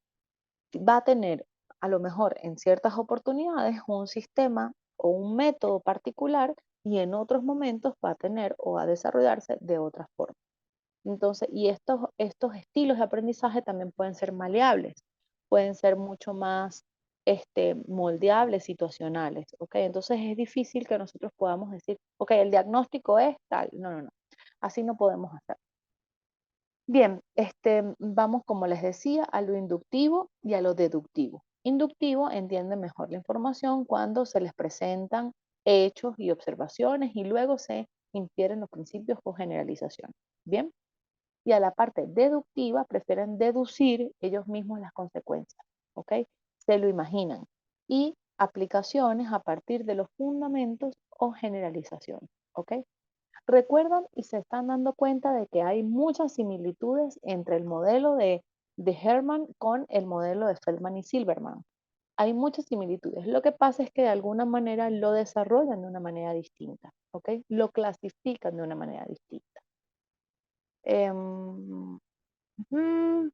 va a tener, a lo mejor en ciertas oportunidades, un sistema o un método particular y en otros momentos va a tener o a desarrollarse de otra forma. Entonces, y estos estilos de aprendizaje también pueden ser maleables, pueden ser mucho más moldeables, situacionales, ¿ok? Entonces es difícil que nosotros podamos decir, ok, el diagnóstico es tal. No, no, no. Así no podemos hacer. Bien, vamos, como les decía, a lo inductivo y a lo deductivo. Inductivo entiende mejor la información cuando se les presentan hechos y observaciones y luego se infieren los principios o generalizaciones. Bien, y a la parte deductiva prefieren deducir ellos mismos las consecuencias, ¿ok? Se lo imaginan. Y aplicaciones a partir de los fundamentos o generalizaciones, ¿ok? Recuerdan y se están dando cuenta de que hay muchas similitudes entre el modelo de Herman con el modelo de Feldman y Silverman. Hay muchas similitudes. Lo que pasa es que de alguna manera lo desarrollan de una manera distinta, ¿ok? Lo clasifican de una manera distinta. Em, ujú.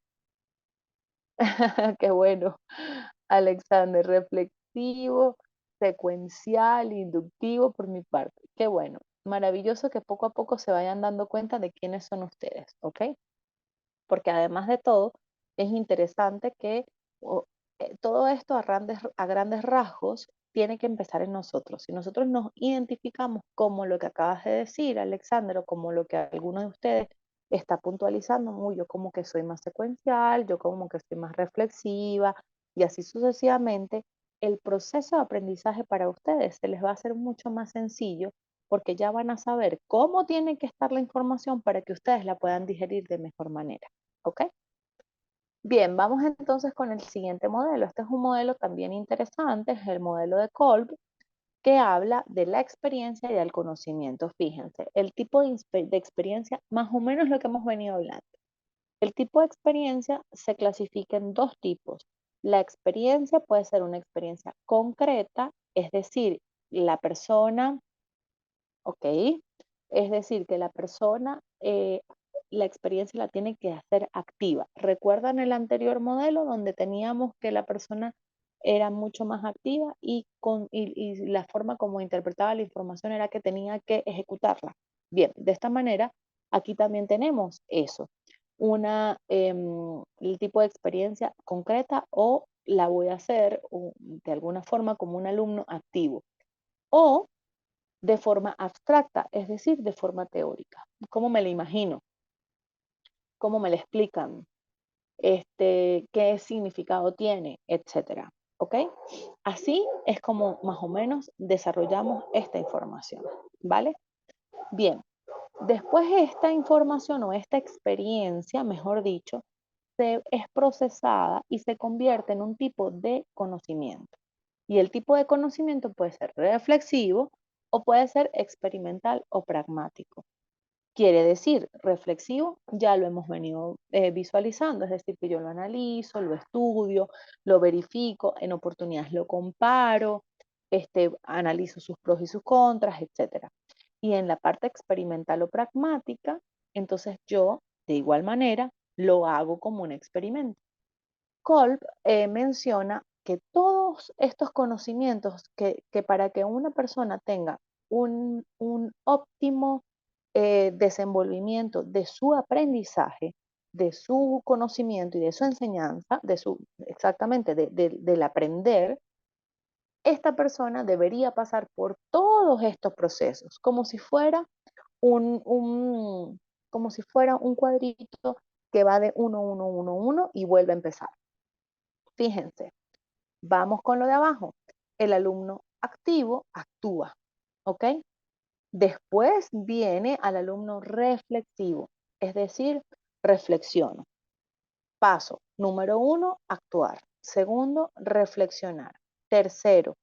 Qué bueno, Alexander, reflexivo, secuencial, inductivo por mi parte. Qué bueno, maravilloso que poco a poco se vayan dando cuenta de quiénes son ustedes, ¿ok? Porque además de todo, es interesante que o, todo esto a grandes rasgos tiene que empezar en nosotros. Si nosotros nos identificamos como lo que acabas de decir, Alexander, o como lo que alguno de ustedes está puntualizando, muy yo como que soy más secuencial, yo como que soy más reflexiva, y así sucesivamente, el proceso de aprendizaje para ustedes se les va a hacer mucho más sencillo porque ya van a saber cómo tiene que estar la información para que ustedes la puedan digerir de mejor manera. ¿Ok? Bien, vamos entonces con el siguiente modelo. Este es un modelo también interesante, es el modelo de Kolb, que habla de la experiencia y del conocimiento. Fíjense, el tipo de experiencia, más o menos lo que hemos venido hablando. El tipo de experiencia se clasifica en dos tipos. La experiencia puede ser una experiencia concreta, es decir, la persona, ¿ok? Es decir, que la persona, la experiencia la tiene que hacer activa. ¿Recuerdan el anterior modelo donde teníamos que la persona era mucho más activa y la forma como interpretaba la información era que tenía que ejecutarla? Bien, de esta manera, aquí también tenemos eso, el tipo de experiencia concreta o la voy a hacer de alguna forma como un alumno activo. O de forma abstracta, es decir, de forma teórica. ¿Cómo me la imagino? ¿Cómo me la explican? ¿Qué significado tiene? Etcétera. ¿Ok? Así es como más o menos desarrollamos esta información. ¿Vale? Bien, después esta información o esta experiencia, mejor dicho, es procesada y se convierte en un tipo de conocimiento. Y el tipo de conocimiento puede ser reflexivo o puede ser experimental o pragmático. Quiere decir, reflexivo, ya lo hemos venido visualizando, es decir, que yo lo analizo, lo estudio, lo verifico, en oportunidades lo comparo, analizo sus pros y sus contras, etc. Y en la parte experimental o pragmática, entonces yo, de igual manera, lo hago como un experimento. Kolb menciona que todos estos conocimientos que para que una persona tenga un óptimo desenvolvimiento de su aprendizaje, de su conocimiento y de su enseñanza, exactamente, del aprender, esta persona debería pasar por todos estos procesos, como si fuera un cuadrito que va de 1, 1, 1, 1 y vuelve a empezar. Fíjense, vamos con lo de abajo. El alumno activo actúa, ¿ok? Después viene al alumno reflexivo, es decir, reflexiono. Paso número 1, actuar. Segundo, reflexionar. Tercero,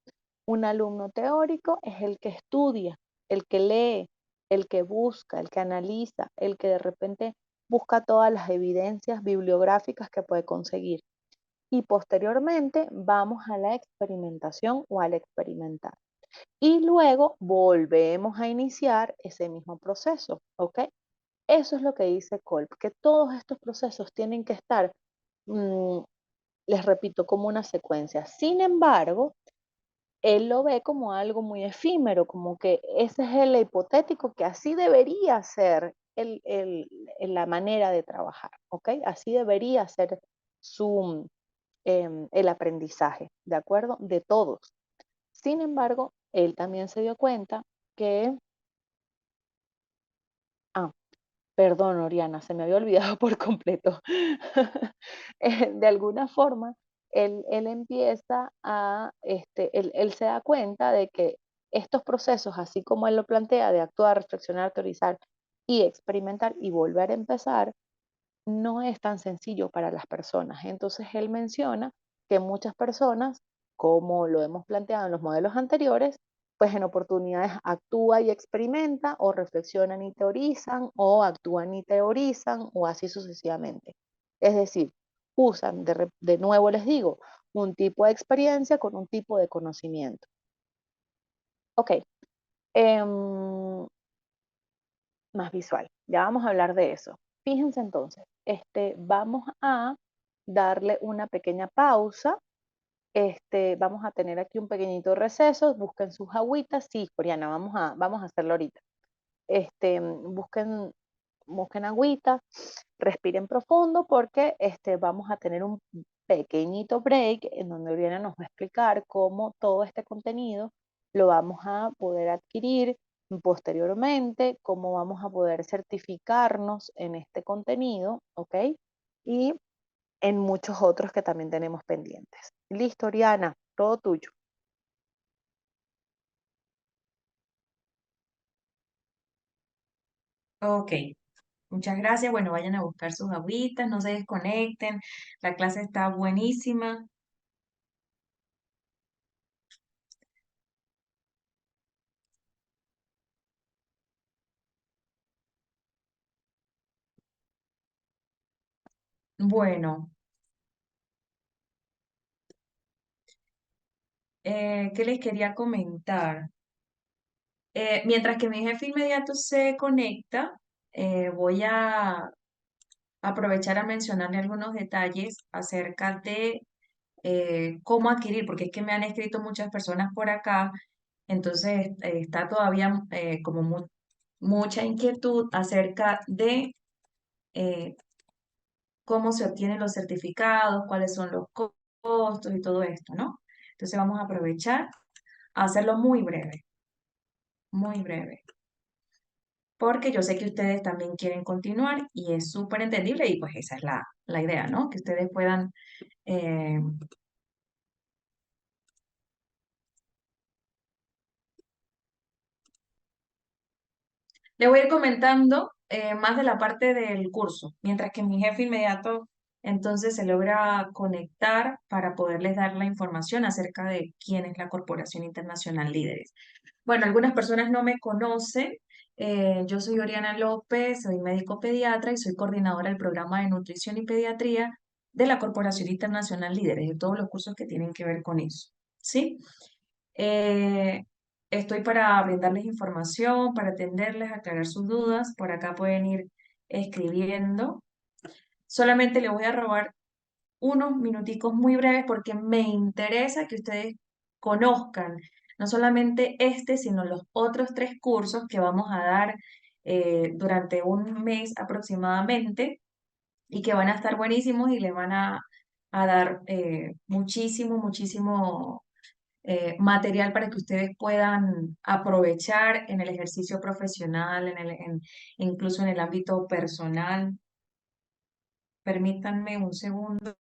un alumno teórico es el que estudia, el que lee, el que busca, el que analiza, el que de repente busca todas las evidencias bibliográficas que puede conseguir. Y posteriormente vamos a la experimentación o al experimentar. Y luego volvemos a iniciar ese mismo proceso, ¿ok? Eso es lo que dice Kolb, que todos estos procesos tienen que estar, mm, les repito, como una secuencia. Sin embargo, él lo ve como algo muy efímero, como que ese es el hipotético, que así debería ser la manera de trabajar, ¿ok? Así debería ser su, el aprendizaje, ¿de acuerdo? De todos. Sin embargo, él también se dio cuenta que, ah, perdón, Oriana, se me había olvidado por completo. De alguna forma, él empieza a, él se da cuenta de que estos procesos, así como él lo plantea, de actuar, reflexionar, teorizar y experimentar y volver a empezar, no es tan sencillo para las personas. Entonces él menciona que muchas personas, como lo hemos planteado en los modelos anteriores, pues en oportunidades actúa y experimenta, o reflexionan y teorizan, o actúan y teorizan, o así sucesivamente. Es decir, usan, de nuevo les digo, un tipo de experiencia con un tipo de conocimiento. Ok, más visual. Ya vamos a hablar de eso. Fíjense entonces, vamos a darle una pequeña pausa. Vamos a tener aquí un pequeñito receso. Busquen sus agüitas. Sí, Oriana, vamos a hacerlo ahorita. Busquen, busquen agüita, respiren profundo porque vamos a tener un pequeñito break en donde Oriana nos va a explicar cómo todo este contenido lo vamos a poder adquirir posteriormente, cómo vamos a poder certificarnos en este contenido, ¿ok? Y en muchos otros que también tenemos pendientes. Listo, Oriana, todo tuyo. Ok, muchas gracias. Bueno, vayan a buscar sus agüitas, no se desconecten. La clase está buenísima. Bueno, ¿qué les quería comentar? Mientras que mi jefe inmediato se conecta, voy a aprovechar a mencionarle algunos detalles acerca de cómo adquirir, porque es que me han escrito muchas personas por acá, entonces está todavía como mucha inquietud acerca de eh, cómo se obtienen los certificados, cuáles son los costos y todo esto, ¿no? Entonces vamos a aprovechar a hacerlo muy breve, porque yo sé que ustedes también quieren continuar y es súper entendible y pues esa es la idea, ¿no? Que ustedes puedan eh, le voy a ir comentando más de la parte del curso, mientras que mi jefe inmediato entonces se logra conectar para poderles dar la información acerca de quién es la Corporación Internacional Líderes. Bueno, algunas personas no me conocen. Yo soy Oriana López, soy médico pediatra y soy coordinadora del programa de nutrición y pediatría de la Corporación Internacional Líderes, de todos los cursos que tienen que ver con eso. ¿Sí? Eh, Estoy para brindarles información, para atenderles, aclarar sus dudas. Por acá pueden ir escribiendo. Solamente le voy a robar unos minuticos muy breves porque me interesa que ustedes conozcan no solamente este, sino los otros tres cursos que vamos a dar durante un mes aproximadamente y que van a estar buenísimos y les van a dar muchísimo material para que ustedes puedan aprovechar en el ejercicio profesional, incluso en el ámbito personal. Permítanme un segundo.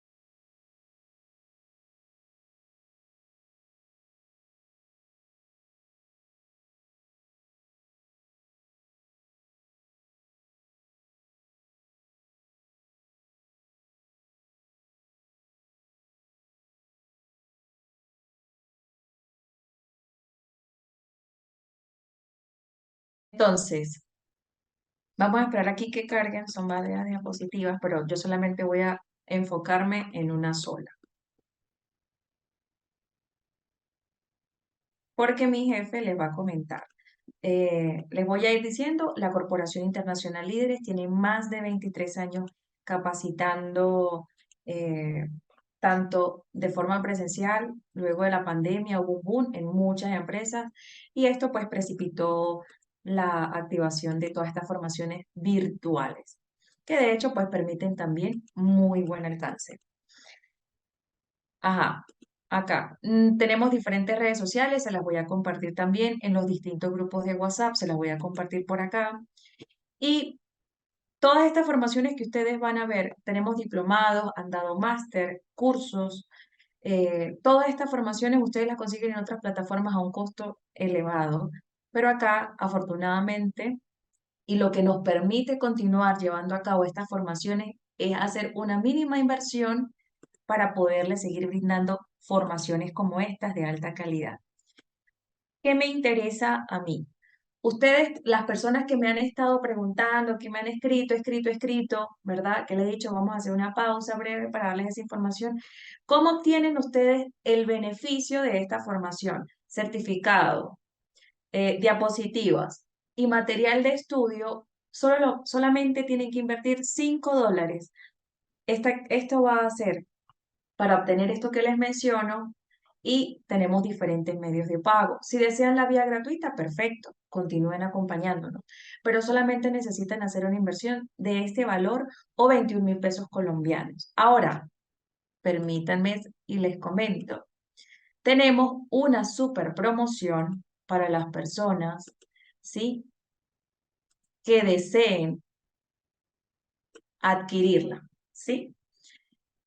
Entonces, vamos a esperar aquí que carguen, son varias diapositivas, pero yo solamente voy a enfocarme en una sola. Porque mi jefe les va a comentar. Les voy a ir diciendo, la Corporación Internacional Líderes tiene más de 23 años capacitando tanto de forma presencial, luego de la pandemia hubo un boom en muchas empresas y esto pues precipitó la activación de todas estas formaciones virtuales, que de hecho pues permiten también muy buen alcance. Ajá, acá tenemos diferentes redes sociales, se las voy a compartir también en los distintos grupos de WhatsApp, se las voy a compartir por acá. Y todas estas formaciones que ustedes van a ver, tenemos diplomados, han dado máster, cursos, todas estas formaciones ustedes las consiguen en otras plataformas a un costo elevado, pero acá, afortunadamente, y lo que nos permite continuar llevando a cabo estas formaciones es hacer una mínima inversión para poderles seguir brindando formaciones como estas de alta calidad. ¿Qué me interesa a mí? Ustedes, las personas que me han estado preguntando, que me han escrito, ¿verdad? Que les he dicho, vamos a hacer una pausa breve para darles esa información. ¿Cómo obtienen ustedes el beneficio de esta formación? Certificado, diapositivas y material de estudio, solamente tienen que invertir $5. Esto va a ser para obtener esto que les menciono y tenemos diferentes medios de pago. Si desean la vía gratuita, perfecto, continúen acompañándonos, pero solamente necesitan hacer una inversión de este valor o 21.000 pesos colombianos. Ahora, permítanme y les comento, tenemos una super promoción para las personas, ¿sí? Que deseen adquirirla, ¿sí?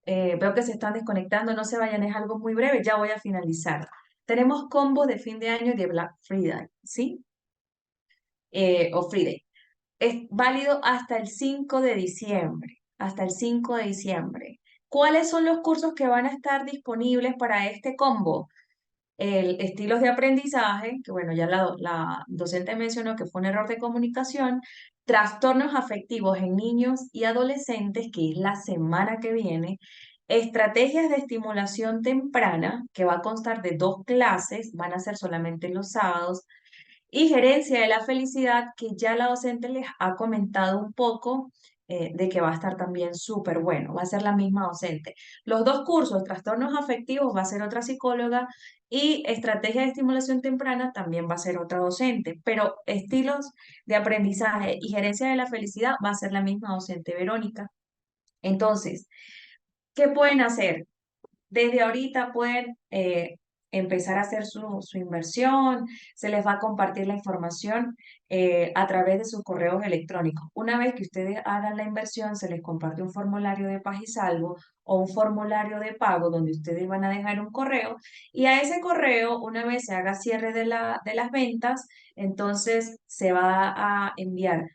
Veo que se están desconectando, no se vayan, es algo muy breve, ya voy a finalizar. Tenemos combos de fin de año y de Black Friday, ¿sí? O Friday. Es válido hasta el 5 de diciembre, hasta el 5 de diciembre. ¿Cuáles son los cursos que van a estar disponibles para este combo? El estilos de aprendizaje, que bueno, ya la docente mencionó que fue un error de comunicación, trastornos afectivos en niños y adolescentes, que es la semana que viene, estrategias de estimulación temprana, que va a constar de 2 clases, van a ser solamente los sábados, y gerencia de la felicidad, que ya la docente les ha comentado un poco de que va a estar también súper bueno, va a ser la misma docente. Los 2 cursos, trastornos afectivos, va a ser otra psicóloga y estrategia de estimulación temprana también va a ser otra docente, pero estilos de aprendizaje y gerencia de la felicidad va a ser la misma docente, Verónica. Entonces, ¿qué pueden hacer? Desde ahorita pueden empezar a hacer su inversión, se les va a compartir la información a través de sus correos electrónicos. Una vez que ustedes hagan la inversión, se les comparte un formulario de Paz y Salvo o un formulario de pago donde ustedes van a dejar un correo y a ese correo, una vez se haga cierre de las ventas, entonces se va a enviar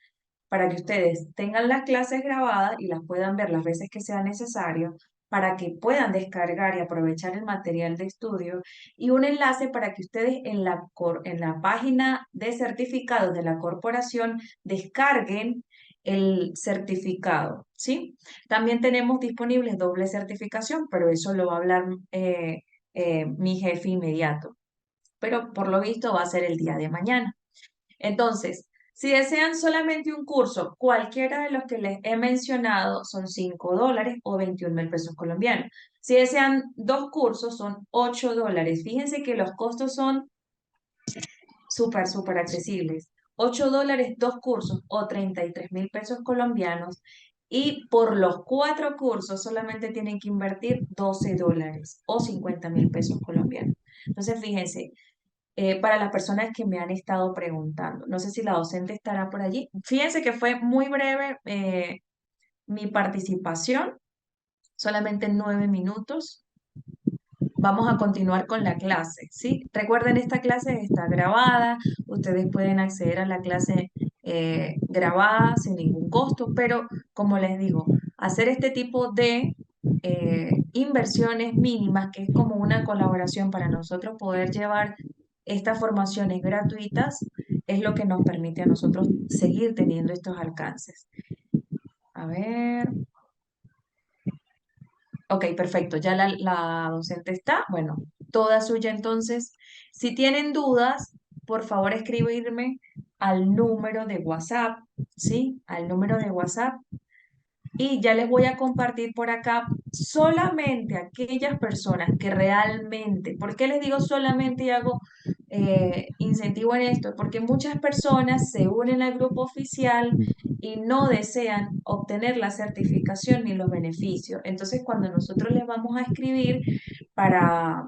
para que ustedes tengan las clases grabadas y las puedan ver las veces que sea necesario, para que puedan descargar y aprovechar el material de estudio y un enlace para que ustedes en la página de certificados de la corporación descarguen el certificado, ¿sí? También tenemos disponibles doble certificación, pero eso lo va a hablar mi jefe inmediato. Pero por lo visto va a ser el día de mañana. Entonces, si desean solamente un curso, cualquiera de los que les he mencionado son $5 o 21.000 pesos colombianos. Si desean 2 cursos, son $8. Fíjense que los costos son súper accesibles. $8, 2 cursos o 33.000 pesos colombianos. Y por los 4 cursos solamente tienen que invertir $12 o 50.000 pesos colombianos. Entonces, fíjense, para las personas que me han estado preguntando. No sé si la docente estará por allí. Fíjense que fue muy breve mi participación, solamente 9 minutos. Vamos a continuar con la clase, ¿sí? Recuerden, esta clase está grabada, ustedes pueden acceder a la clase grabada sin ningún costo, pero como les digo, hacer este tipo de inversiones mínimas, que es como una colaboración para nosotros poder llevar estas formaciones gratuitas, es lo que nos permite a nosotros seguir teniendo estos alcances. A ver. Ok, perfecto. Ya la docente está. Bueno, toda suya entonces. Si tienen dudas, por favor escribirme al número de WhatsApp, ¿sí? Al número de WhatsApp. Y ya les voy a compartir por acá solamente aquellas personas que realmente, ¿por qué les digo solamente y hago incentivo en esto? Porque muchas personas se unen al grupo oficial y no desean obtener la certificación ni los beneficios. Entonces, cuando nosotros les vamos a escribir para,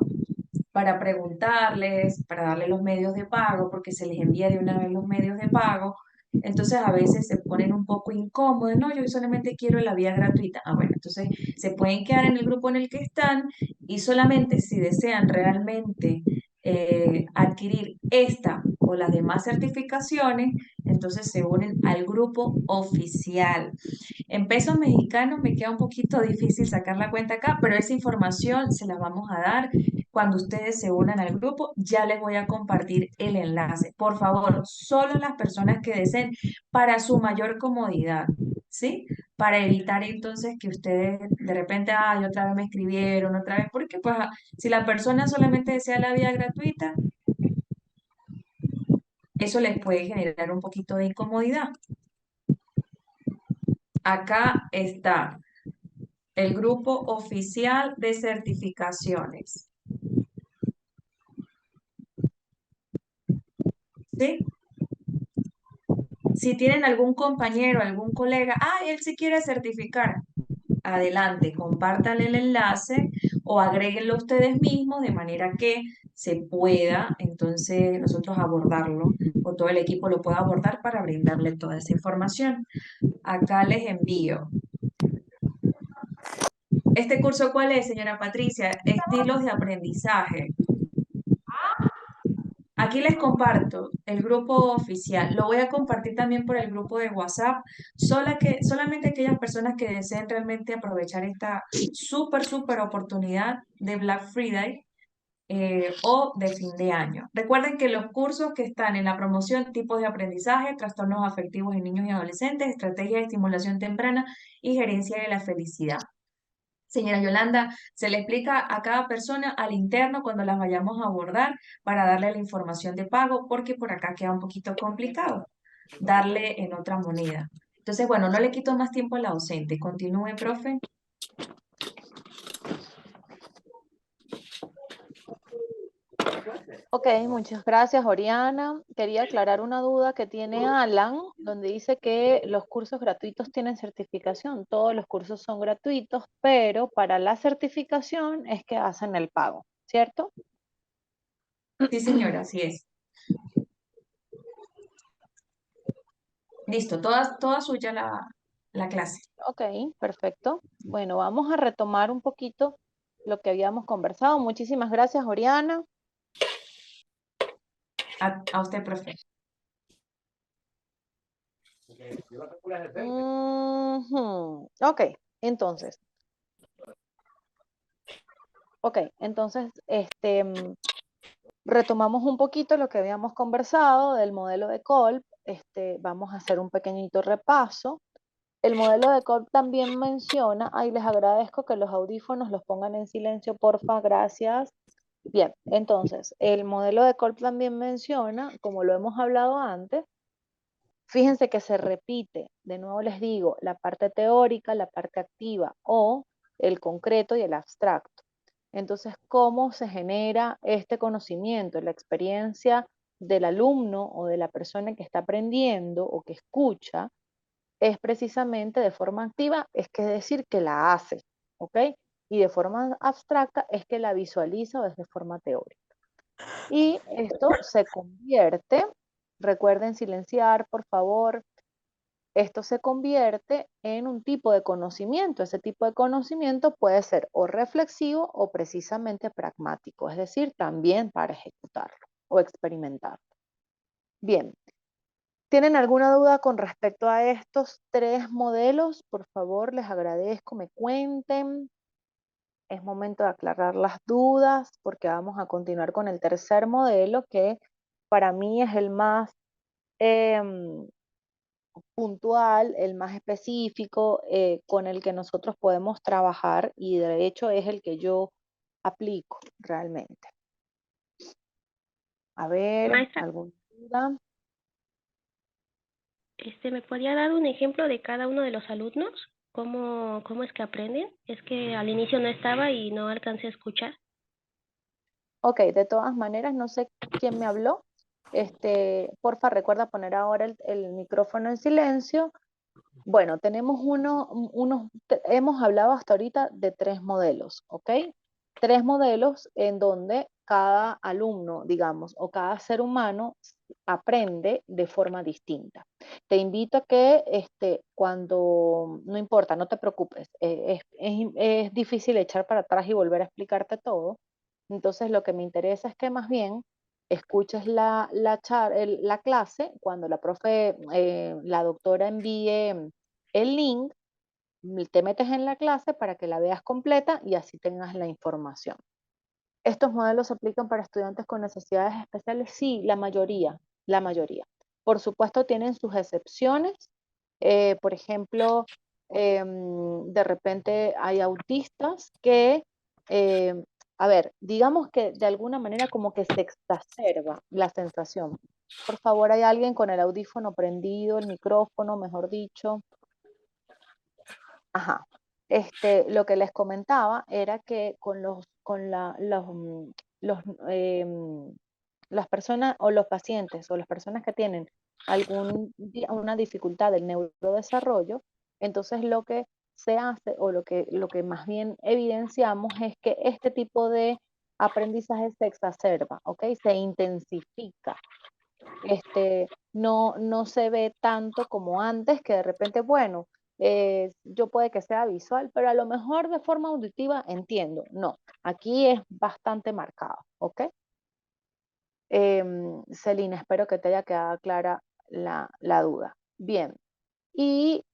para preguntarles, para darle los medios de pago, porque se les envía de una vez los medios de pago, entonces a veces se ponen un poco incómodos, no, yo solamente quiero la vía gratuita. Ah, bueno, entonces se pueden quedar en el grupo en el que están y solamente si desean realmente adquirir esta o las demás certificaciones, entonces se unen al grupo oficial. En pesos mexicanos me queda un poquito difícil sacar la cuenta acá, pero esa información se la vamos a dar cuando ustedes se unan al grupo. Ya les voy a compartir el enlace. Por favor, solo las personas que deseen para su mayor comodidad, ¿sí? Para evitar entonces que ustedes de repente, ay, otra vez me escribieron, otra vez, porque pues si la persona solamente desea la vía gratuita, eso les puede generar un poquito de incomodidad. Acá está el grupo oficial de certificaciones. ¿Sí? Si tienen algún compañero, algún colega, él sí quiere certificar, adelante, compártanle el enlace o agréguenlo ustedes mismos de manera que se pueda entonces nosotros abordarlo o todo el equipo lo pueda abordar para brindarle toda esa información. Acá les envío. ¿Este curso cuál es, señora Patricia? Estilos de aprendizaje. Aquí les comparto el grupo oficial. Lo voy a compartir también por el grupo de WhatsApp. Solamente aquellas personas que deseen realmente aprovechar esta súper oportunidad de Black Friday o de fin de año. Recuerden que los cursos que están en la promoción, tipos de aprendizaje, trastornos afectivos en niños y adolescentes, estrategia de estimulación temprana y gerencia de la felicidad. Señora Yolanda, se le explica a cada persona al interno cuando las vayamos a abordar para darle la información de pago, porque por acá queda un poquito complicado darle en otra moneda. Entonces, bueno, no le quito más tiempo a la docente. Continúe, profe. Ok, muchas gracias, Oriana. Quería aclarar una duda que tiene Alan, donde dice que los cursos gratuitos tienen certificación. Todos los cursos son gratuitos, pero para la certificación es que hacen el pago, ¿cierto? Sí, señora, así es. Listo, toda suya la clase. Ok, perfecto. Bueno, vamos a retomar un poquito lo que habíamos conversado. Muchísimas gracias, Oriana. A usted, profe. Ok, entonces. Ok, entonces, retomamos un poquito lo que habíamos conversado del modelo de Kolb. Vamos a hacer un pequeñito repaso. El modelo de Kolb también menciona, ay, les agradezco que los audífonos los pongan en silencio, porfa, gracias. Bien, entonces, el modelo de Kolb también menciona, como lo hemos hablado antes, fíjense que se repite, de nuevo les digo, la parte teórica, la parte activa o el concreto y el abstracto. Entonces, ¿cómo se genera este conocimiento? La experiencia del alumno o de la persona que está aprendiendo o que escucha es precisamente de forma activa, es que decir que la hace, ¿ok? Y de forma abstracta es que la visualiza o es de forma teórica. Y esto se convierte, recuerden silenciar, por favor, esto se convierte en un tipo de conocimiento. Ese tipo de conocimiento puede ser o reflexivo o precisamente pragmático, es decir, también para ejecutarlo o experimentarlo. Bien, ¿tienen alguna duda con respecto a estos tres modelos? Por favor, les agradezco, me cuenten. Es momento de aclarar las dudas porque vamos a continuar con el tercer modelo que para mí es el más em, puntual, el más específico, con el que nosotros podemos trabajar y de hecho es el que yo aplico realmente. A ver, Maestra, ¿alguna duda? ¿me podría dar un ejemplo de cada uno de los alumnos? ¿Cómo es que aprenden? Es que al inicio no estaba y no alcancé a escuchar. Ok, de todas maneras, no sé quién me habló. Porfa, recuerda poner ahora el micrófono en silencio. Bueno, tenemos hemos hablado hasta ahorita de 3 modelos, ¿ok? 3 modelos en donde cada alumno, digamos, o cada ser humano aprende de forma distinta. Te invito a que no importa, no te preocupes, es difícil echar para atrás y volver a explicarte todo. Entonces, lo que me interesa es que más bien escuches la clase cuando la doctora envíe el link, te metes en la clase para que la veas completa y así tengas la información. ¿Estos modelos se aplican para estudiantes con necesidades especiales? Sí, la mayoría, la mayoría. Por supuesto, tienen sus excepciones. Por ejemplo, de repente hay autistas que, a ver, digamos que de alguna manera como que se exacerba la sensación. Por favor, ¿hay alguien con el audífono prendido, el micrófono, mejor dicho? Ajá. Lo que les comentaba era que los, em, las personas o los pacientes o las personas que tienen una dificultad del neurodesarrollo, entonces lo que se hace o lo que más bien evidenciamos es que este tipo de aprendizaje se exacerba, ¿ok? Se intensifica. No se ve tanto como antes, que de repente, bueno, yo puede que sea visual, pero a lo mejor de forma auditiva entiendo. No, aquí es bastante marcado, ¿ok? Celina, espero que te haya quedado clara la duda. Bien, y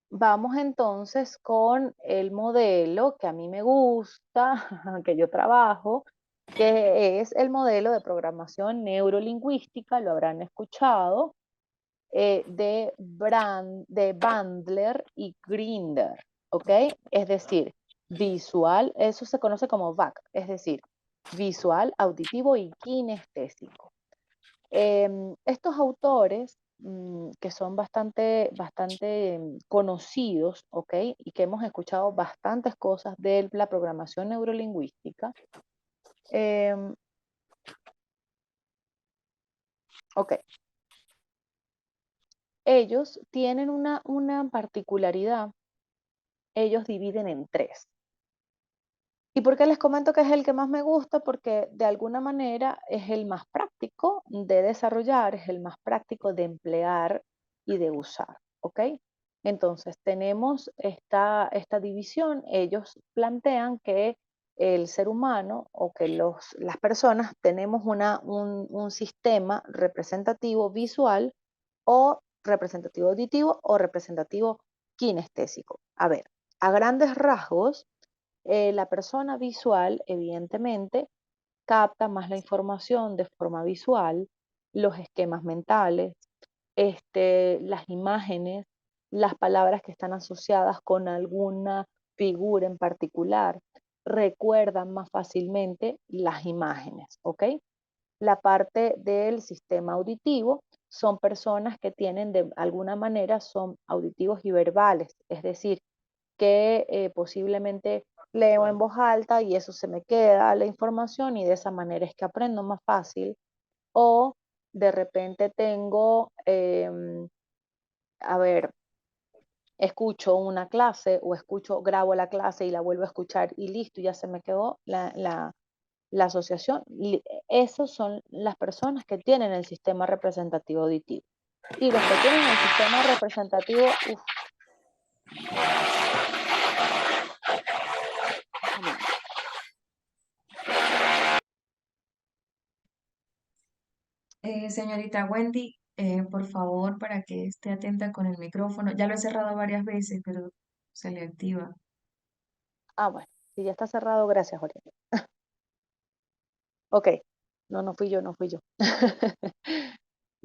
vamos entonces con el modelo que a mí me gusta, que yo trabajo, que es el modelo de programación neurolingüística, lo habrán escuchado, de Bandler y Grinder, ¿ok? Es decir, visual, eso se conoce como VAC, es decir, visual, auditivo y kinestésico. Estos autores, que son bastante conocidos, ¿ok? Y que hemos escuchado bastantes cosas de la programación neurolingüística. Ok, ellos tienen una particularidad, ellos dividen en 3. ¿Y por qué les comento que es el que más me gusta? Porque de alguna manera es el más práctico de desarrollar, es el más práctico de emplear y de usar, ¿ok? Entonces tenemos esta división, ellos plantean que el ser humano o que las personas tenemos un sistema representativo visual o representativo auditivo o representativo kinestésico. A ver, a grandes rasgos, la persona visual, evidentemente, capta más la información de forma visual, los esquemas mentales, las imágenes, las palabras que están asociadas con alguna figura en particular, recuerdan más fácilmente las imágenes, ¿ok? La parte del sistema auditivo son personas que tienen de alguna manera, son auditivos y verbales, es decir, que posiblemente leo en voz alta y eso se me queda la información y de esa manera es que aprendo más fácil. O de repente a ver, escucho una clase o grabo la clase y la vuelvo a escuchar y listo, ya se me quedó la asociación. Esos son las personas que tienen el sistema representativo auditivo. Y los que tienen el sistema representativo, uff, Señorita Wendy, por favor, para que esté atenta con el micrófono. Ya lo he cerrado varias veces, pero se le activa. bueno, si ya está cerrado, gracias, Jorge. Ok, no fui yo.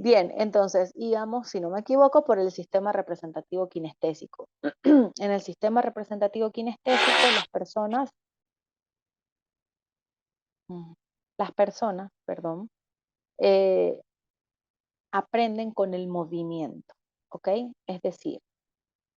Bien, entonces íbamos, si no me equivoco, por el sistema representativo kinestésico. En el sistema representativo kinestésico, las personas, perdón, eh, aprenden con el movimiento, ¿ok? Es decir,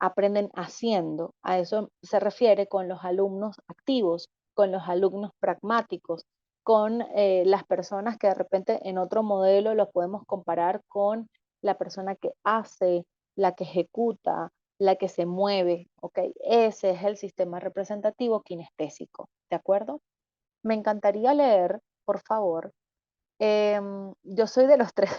aprenden haciendo. A eso se refiere con los alumnos activos, con los alumnos pragmáticos, con las personas que de repente en otro modelo lo podemos comparar con la persona que hace, la que ejecuta, la que se mueve, ¿ok? Ese es el sistema representativo kinestésico, ¿de acuerdo? Me encantaría leer, por favor. Yo soy de los tres.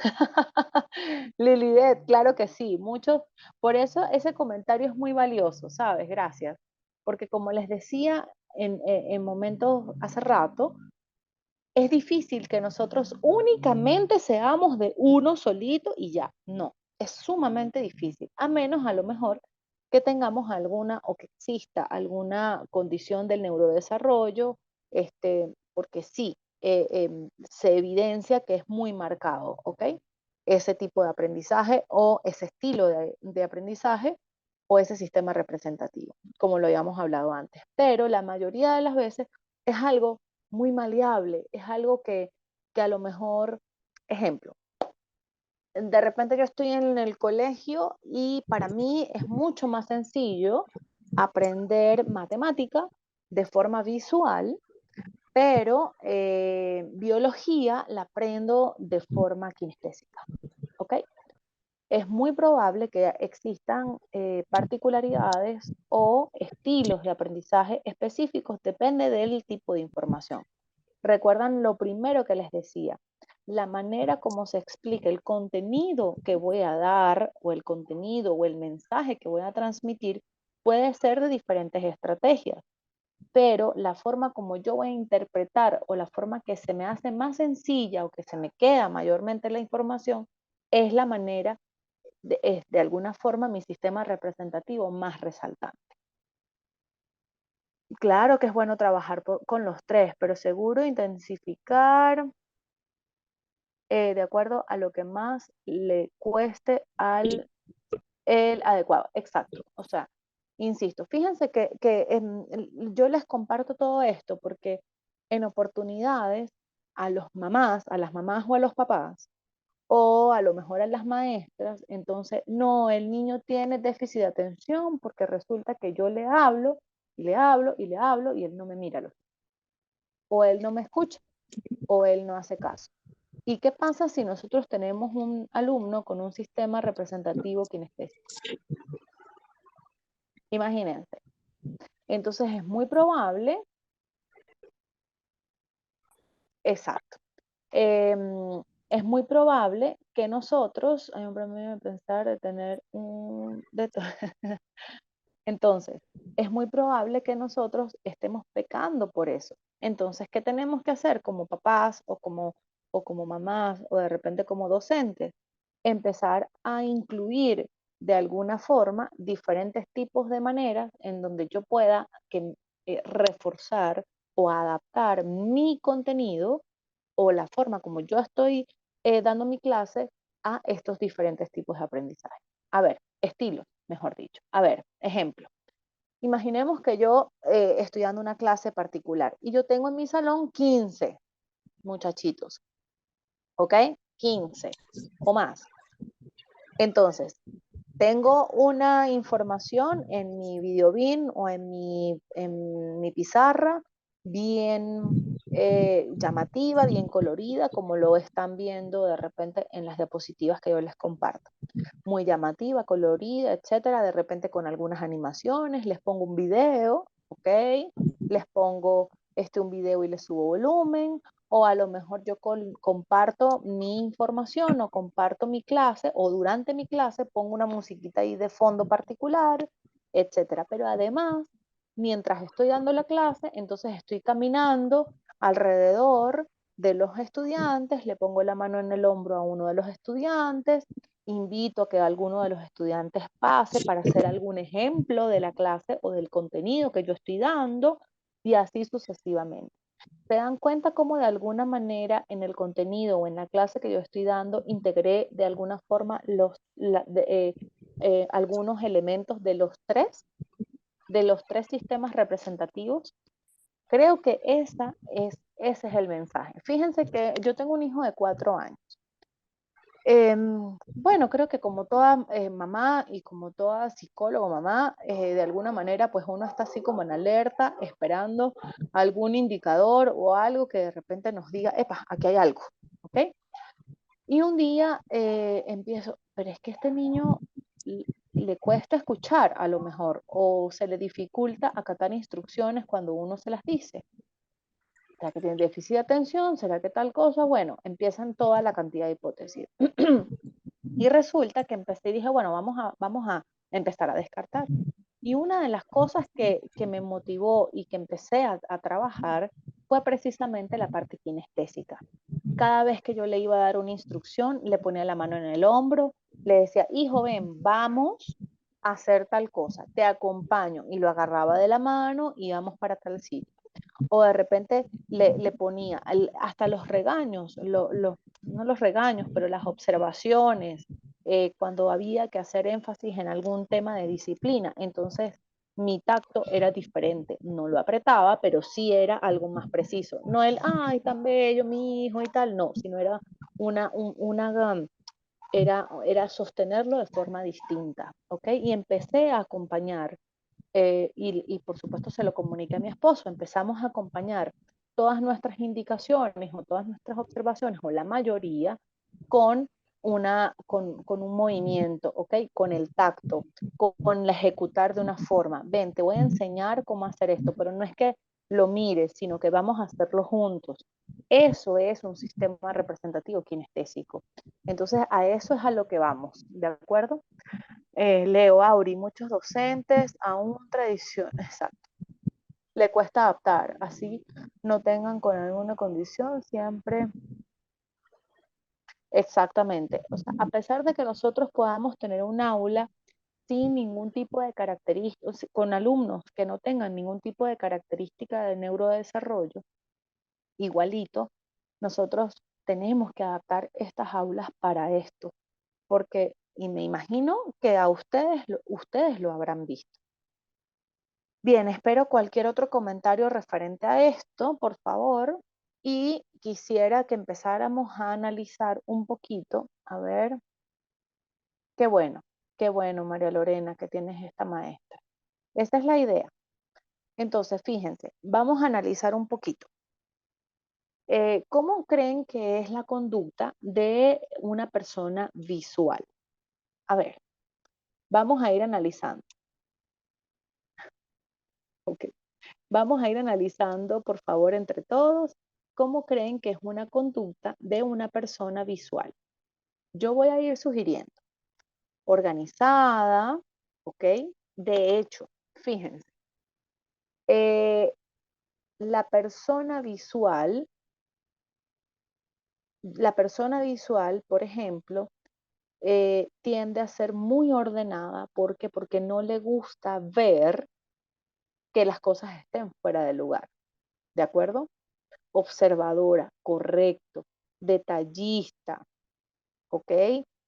Lilibet, claro que sí, muchos. Por eso ese comentario es muy valioso, ¿sabes? Gracias. Porque como les decía en momentos hace rato, es difícil que nosotros únicamente seamos de uno solito y ya. No, es sumamente difícil, a menos a lo mejor que tengamos alguna o que exista alguna condición del neurodesarrollo, porque sí, se evidencia que es muy marcado, ¿ok? Ese tipo de aprendizaje o ese estilo de aprendizaje o ese sistema representativo, como lo habíamos hablado antes. Pero la mayoría de las veces es algo muy maleable, es algo que a lo mejor, ejemplo, de repente yo estoy en el colegio y para mí es mucho más sencillo aprender matemática de forma visual, pero biología la aprendo de forma kinestésica, ¿ok? Es muy probable que existan particularidades o estilos de aprendizaje específicos, depende del tipo de información. Recuerdan lo primero que les decía, la manera como se explica el contenido que voy a dar o el contenido o el mensaje que voy a transmitir puede ser de diferentes estrategias, pero la forma como yo voy a interpretar o la forma que se me hace más sencilla o que se me queda mayormente la información es la manera, es de alguna forma mi sistema representativo más resaltante. Claro que es bueno trabajar con los tres, pero seguro intensificar de acuerdo a lo que más le cueste al el adecuado. Exacto. O sea, insisto, fíjense que yo les comparto todo esto porque en oportunidades a las mamás o a los papás, o a lo mejor a las maestras, entonces, no, el niño tiene déficit de atención porque resulta que yo le hablo y le hablo y le hablo y él no me mira, o él no me escucha, o él no hace caso. ¿Y qué pasa si nosotros tenemos un alumno con un sistema representativo kinestésico? Imagínense. Entonces es muy probable, exacto, es muy probable que nosotros, hay un promedio de pensar de tener entonces, es muy probable que nosotros estemos pecando por eso. Entonces, ¿qué tenemos que hacer como papás o como mamás o de repente como docentes? Empezar a incluir de alguna forma diferentes tipos de maneras en donde yo pueda reforzar o adaptar mi contenido o la forma como yo estoy dando mi clase a estos diferentes tipos de aprendizaje. A ver, estilos, mejor dicho. A ver, ejemplo. Imaginemos que yo estoy dando una clase particular y yo tengo en mi salón 15 muchachitos, ¿ok? 15 o más. Entonces, tengo una información en mi videobin o en mi pizarra bien llamativa, bien colorida, como lo están viendo de repente en las diapositivas que yo les comparto. Muy llamativa, colorida, etcétera, de repente con algunas animaciones, les pongo un video, ¿ok? Les pongo un video y les subo volumen, o a lo mejor yo comparto mi información o comparto mi clase, o durante mi clase pongo una musiquita ahí de fondo particular, etcétera. Pero además, mientras estoy dando la clase, entonces estoy caminando alrededor de los estudiantes, le pongo la mano en el hombro a uno de los estudiantes, invito a que alguno de los estudiantes pase para hacer algún ejemplo de la clase o del contenido que yo estoy dando y así sucesivamente. ¿Se dan cuenta cómo de alguna manera en el contenido o en la clase que yo estoy dando integré de alguna forma algunos elementos de los tres sistemas representativos? Creo que ese es el mensaje. Fíjense que yo tengo un hijo de 4 años. Bueno, creo que como toda mamá y como toda psicóloga mamá, de alguna manera pues uno está así como en alerta, esperando algún indicador o algo que de repente nos diga, epa, aquí hay algo, ¿ok? Y un día empiezo, pero es que este niño le cuesta escuchar a lo mejor o se le dificulta acatar instrucciones cuando uno se las dice. ¿Será que tiene déficit de atención? ¿Será que tal cosa? Bueno, empiezan toda la cantidad de hipótesis. Y resulta que empecé y dije, bueno, vamos a empezar a descartar. Y una de las cosas que me motivó y que empecé a trabajar fue precisamente la parte kinestésica. Cada vez que yo le iba a dar una instrucción, le ponía la mano en el hombro, le decía, hijo, ven, vamos a hacer tal cosa, te acompaño. Y lo agarraba de la mano y íbamos para tal sitio. O de repente le ponía hasta los regaños, no los regaños, pero las observaciones, cuando había que hacer énfasis en algún tema de disciplina. Entonces, mi tacto era diferente. No lo apretaba, pero sí era algo más preciso. No el, ay, tan bello, mi hijo y tal, no, sino era era sostenerlo de forma distinta, ¿ok? Y empecé a acompañar y por supuesto se lo comuniqué a mi esposo, empezamos a acompañar todas nuestras indicaciones o todas nuestras observaciones, o la mayoría, con, con un movimiento, ¿ok? Con el tacto, con la ejecutar de una forma. Ven, te voy a enseñar cómo hacer esto, pero no es que lo mires, sino que vamos a hacerlo juntos. Eso es un sistema representativo kinestésico. Entonces, a eso es a lo que vamos, ¿de acuerdo? Leo, Auri, muchos docentes aún tradición, exacto, le cuesta adaptar, así no tengan con alguna condición, siempre, exactamente, o sea, a pesar de que nosotros podamos tener un aula sin ningún tipo de características, con alumnos que no tengan ningún tipo de característica de neurodesarrollo, igualito, nosotros tenemos que adaptar estas aulas para esto, porque, y me imagino que a ustedes lo habrán visto. Bien, espero cualquier otro comentario referente a esto, por favor. Y quisiera que empezáramos a analizar un poquito, a ver, qué bueno, María Lorena, que tienes esta maestra. Esta es la idea. Entonces, fíjense, vamos a analizar un poquito. ¿Cómo creen que es la conducta de una persona visual? A ver, vamos a ir analizando. Ok. Vamos a ir analizando, por favor, entre todos, cómo creen que es una conducta de una persona visual. Yo voy a ir sugiriendo organizada, ¿ok? De hecho, fíjense, eh, la persona visual, por ejemplo, tiende a ser muy ordenada porque no le gusta ver que las cosas estén fuera de lugar, ¿de acuerdo? Observadora, correcto, detallista, ¿ok?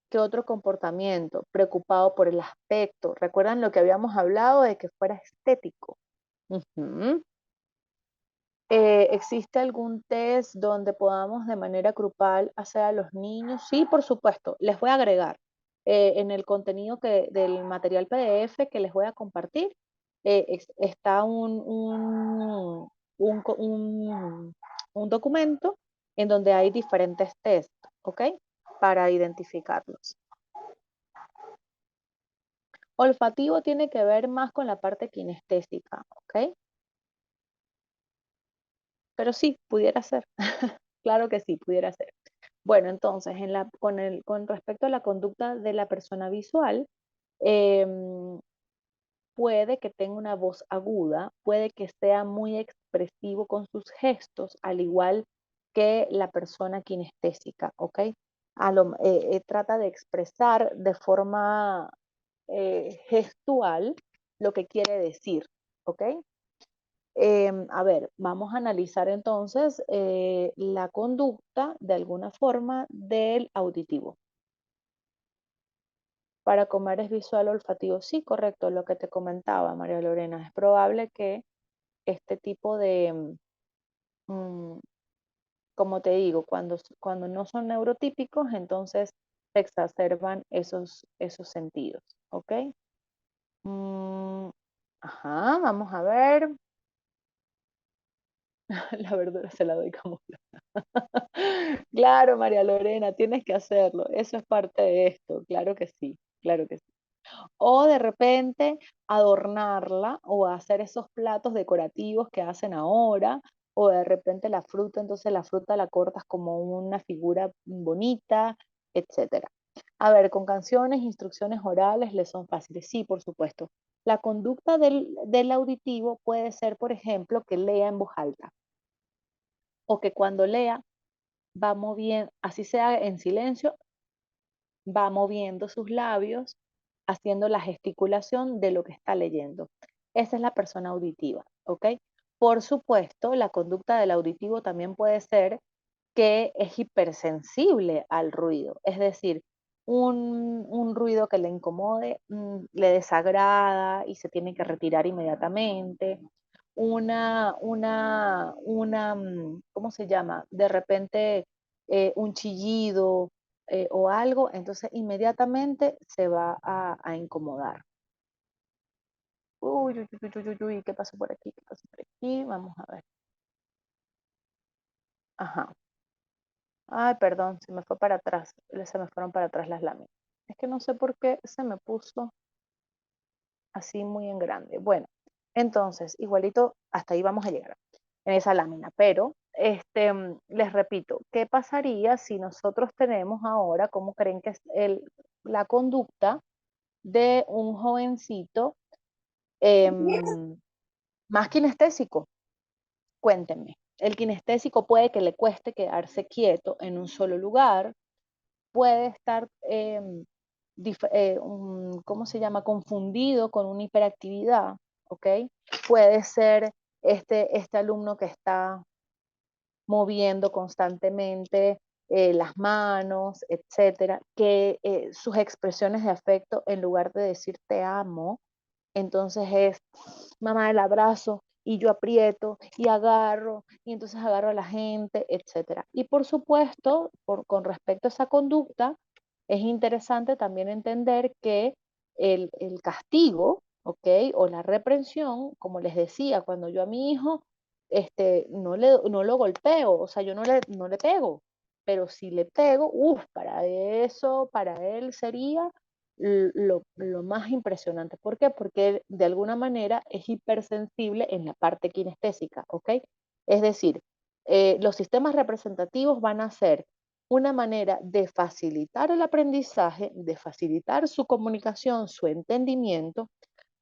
¿Qué otro comportamiento? Preocupado por el aspecto. ¿Recuerdan lo que habíamos hablado de que fuera estético? Ujú. ¿Existe algún test donde podamos de manera grupal hacer a los niños? Sí, por supuesto. Les voy a agregar en el contenido del material PDF que les voy a compartir. Está un documento en donde hay diferentes tests, ¿ok? Para identificarlos. Olfativo tiene que ver más con la parte kinestésica, ¿ok? Pero sí, pudiera ser. Claro que sí, pudiera ser. Bueno, entonces, con respecto a la conducta de la persona visual, em, puede que tenga una voz aguda, puede que sea muy expresivo con sus gestos, al igual que la persona kinestésica, ¿ok? Trata de expresar de forma gestual lo que quiere decir, ¿ok? A ver, vamos a analizar entonces la conducta de alguna forma del auditivo. Para comer es visual o olfativo. Sí, correcto, lo que te comentaba, María Lorena. Es probable que este tipo de, mm, como te digo, cuando no son neurotípicos, entonces se exacerban esos sentidos, ¿ok? Mm, ajá, vamos a ver. La verdura se la doy como Claro, María Lorena, tienes que hacerlo. Eso es parte de esto, claro que sí, claro que sí. O de repente adornarla o hacer esos platos decorativos que hacen ahora, o de repente la fruta, entonces la fruta la cortas como una figura bonita, etcétera. A ver, con canciones, instrucciones orales les son fáciles. Sí, por supuesto. La conducta del auditivo puede ser, por ejemplo, que lea en voz alta o que cuando lea va moviendo, así sea en silencio, va moviendo sus labios, haciendo la gesticulación de lo que está leyendo. Esa es la persona auditiva, ¿ok? Por supuesto, la conducta del auditivo también puede ser que es hipersensible al ruido, es decir, un ruido que le incomode, le desagrada y se tiene que retirar inmediatamente. ¿Cómo se llama? De repente un chillido o algo, entonces inmediatamente se va a incomodar. Uy, uy, uy, uy, uy, uy, ¿qué pasó por aquí? ¿Qué pasó por aquí? Vamos a ver. Ajá. Ay, perdón, se me fue para atrás, se me fueron para atrás las láminas. Es que no sé por qué se me puso así muy en grande. Bueno, entonces, igualito, hasta ahí vamos a llegar en esa lámina, pero les repito, ¿qué pasaría si nosotros tenemos ahora, cómo creen que es la conducta de un jovencito más kinestésico? Cuéntenme. El kinestésico puede que le cueste quedarse quieto en un solo lugar, puede estar, ¿cómo se llama? Confundido con una hiperactividad, ¿ok? Puede ser este alumno que está moviendo constantemente las manos, etcétera, que sus expresiones de afecto, en lugar de decir te amo, entonces es, mamá, el abrazo, y yo aprieto y agarro, y entonces agarro a la gente, etcétera. Y por supuesto, con respecto a esa conducta, es interesante también entender que el castigo, ¿ok? O la reprensión, como les decía, cuando yo a mi hijo no lo golpeo, o sea, yo no le pego, pero si le pego, para eso, para él sería lo más impresionante. ¿Por qué? Porque él, de alguna manera es hipersensible en la parte kinestésica, ¿ok? Es decir, los sistemas representativos van a ser una manera de facilitar el aprendizaje, de facilitar su comunicación, su entendimiento,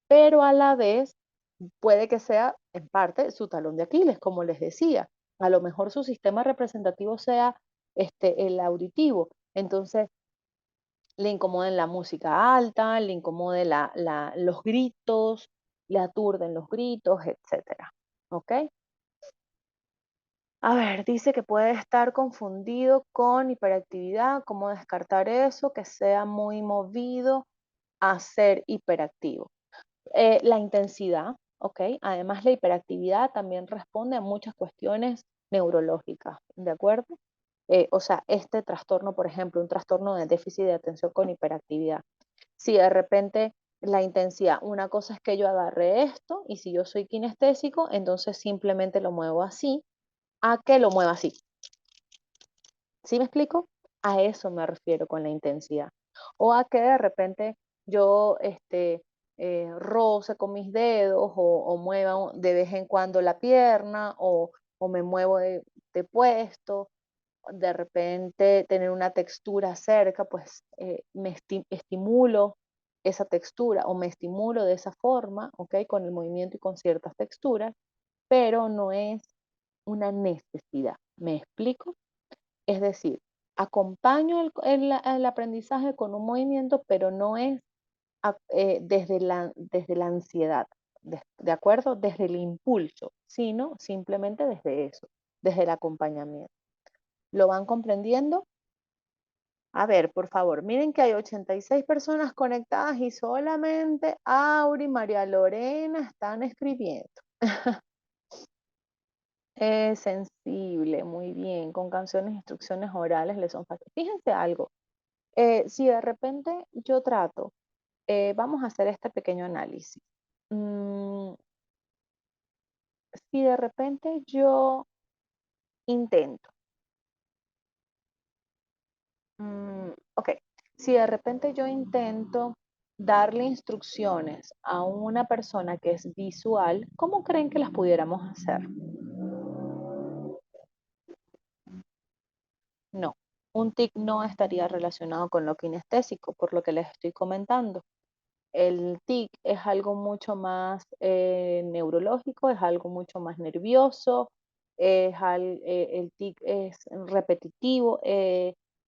pero a la vez puede que sea en parte su talón de Aquiles, como les decía. A lo mejor su sistema representativo sea el auditivo. Entonces, le incomoden la música alta, le incomode los gritos, le aturden los gritos, etcétera. ¿Ok? A ver, dice que puede estar confundido con hiperactividad. ¿Cómo descartar eso? Que sea muy movido a ser hiperactivo. La intensidad, ¿ok? Además, la hiperactividad también responde a muchas cuestiones neurológicas, ¿de acuerdo? O sea, este trastorno, por ejemplo, un trastorno de déficit de atención con hiperactividad. Si de repente la intensidad, una cosa es que yo agarre esto y si yo soy kinestésico, entonces simplemente lo muevo así, a que lo mueva así. ¿Sí me explico? A eso me refiero con la intensidad. O a que de repente yo roce con mis dedos o mueva de vez en cuando la pierna o me muevo de puesto, de repente tener una textura cerca, pues estimulo esa textura o me estimulo de esa forma, ¿ok? Con el movimiento y con ciertas texturas, pero no es una necesidad. ¿Me explico? Es decir, acompaño el aprendizaje con un movimiento, pero no es desde la ansiedad, ¿de acuerdo? Desde el impulso, sino simplemente desde eso, desde el acompañamiento. ¿Lo van comprendiendo? A ver, por favor, miren que hay 86 personas conectadas y solamente Auri y María Lorena están escribiendo. Es sensible, muy bien, con canciones, instrucciones orales le son fáciles. Fíjense algo, si de repente yo trato, vamos a hacer este pequeño análisis. Mm, si de repente yo intento, ok, si de repente yo intento darle instrucciones a una persona que es visual, ¿cómo creen que las pudiéramos hacer? No, un tic no estaría relacionado con lo kinestésico, por lo que les estoy comentando. El tic es algo mucho más neurológico, es algo mucho más nervioso, el tic es repetitivo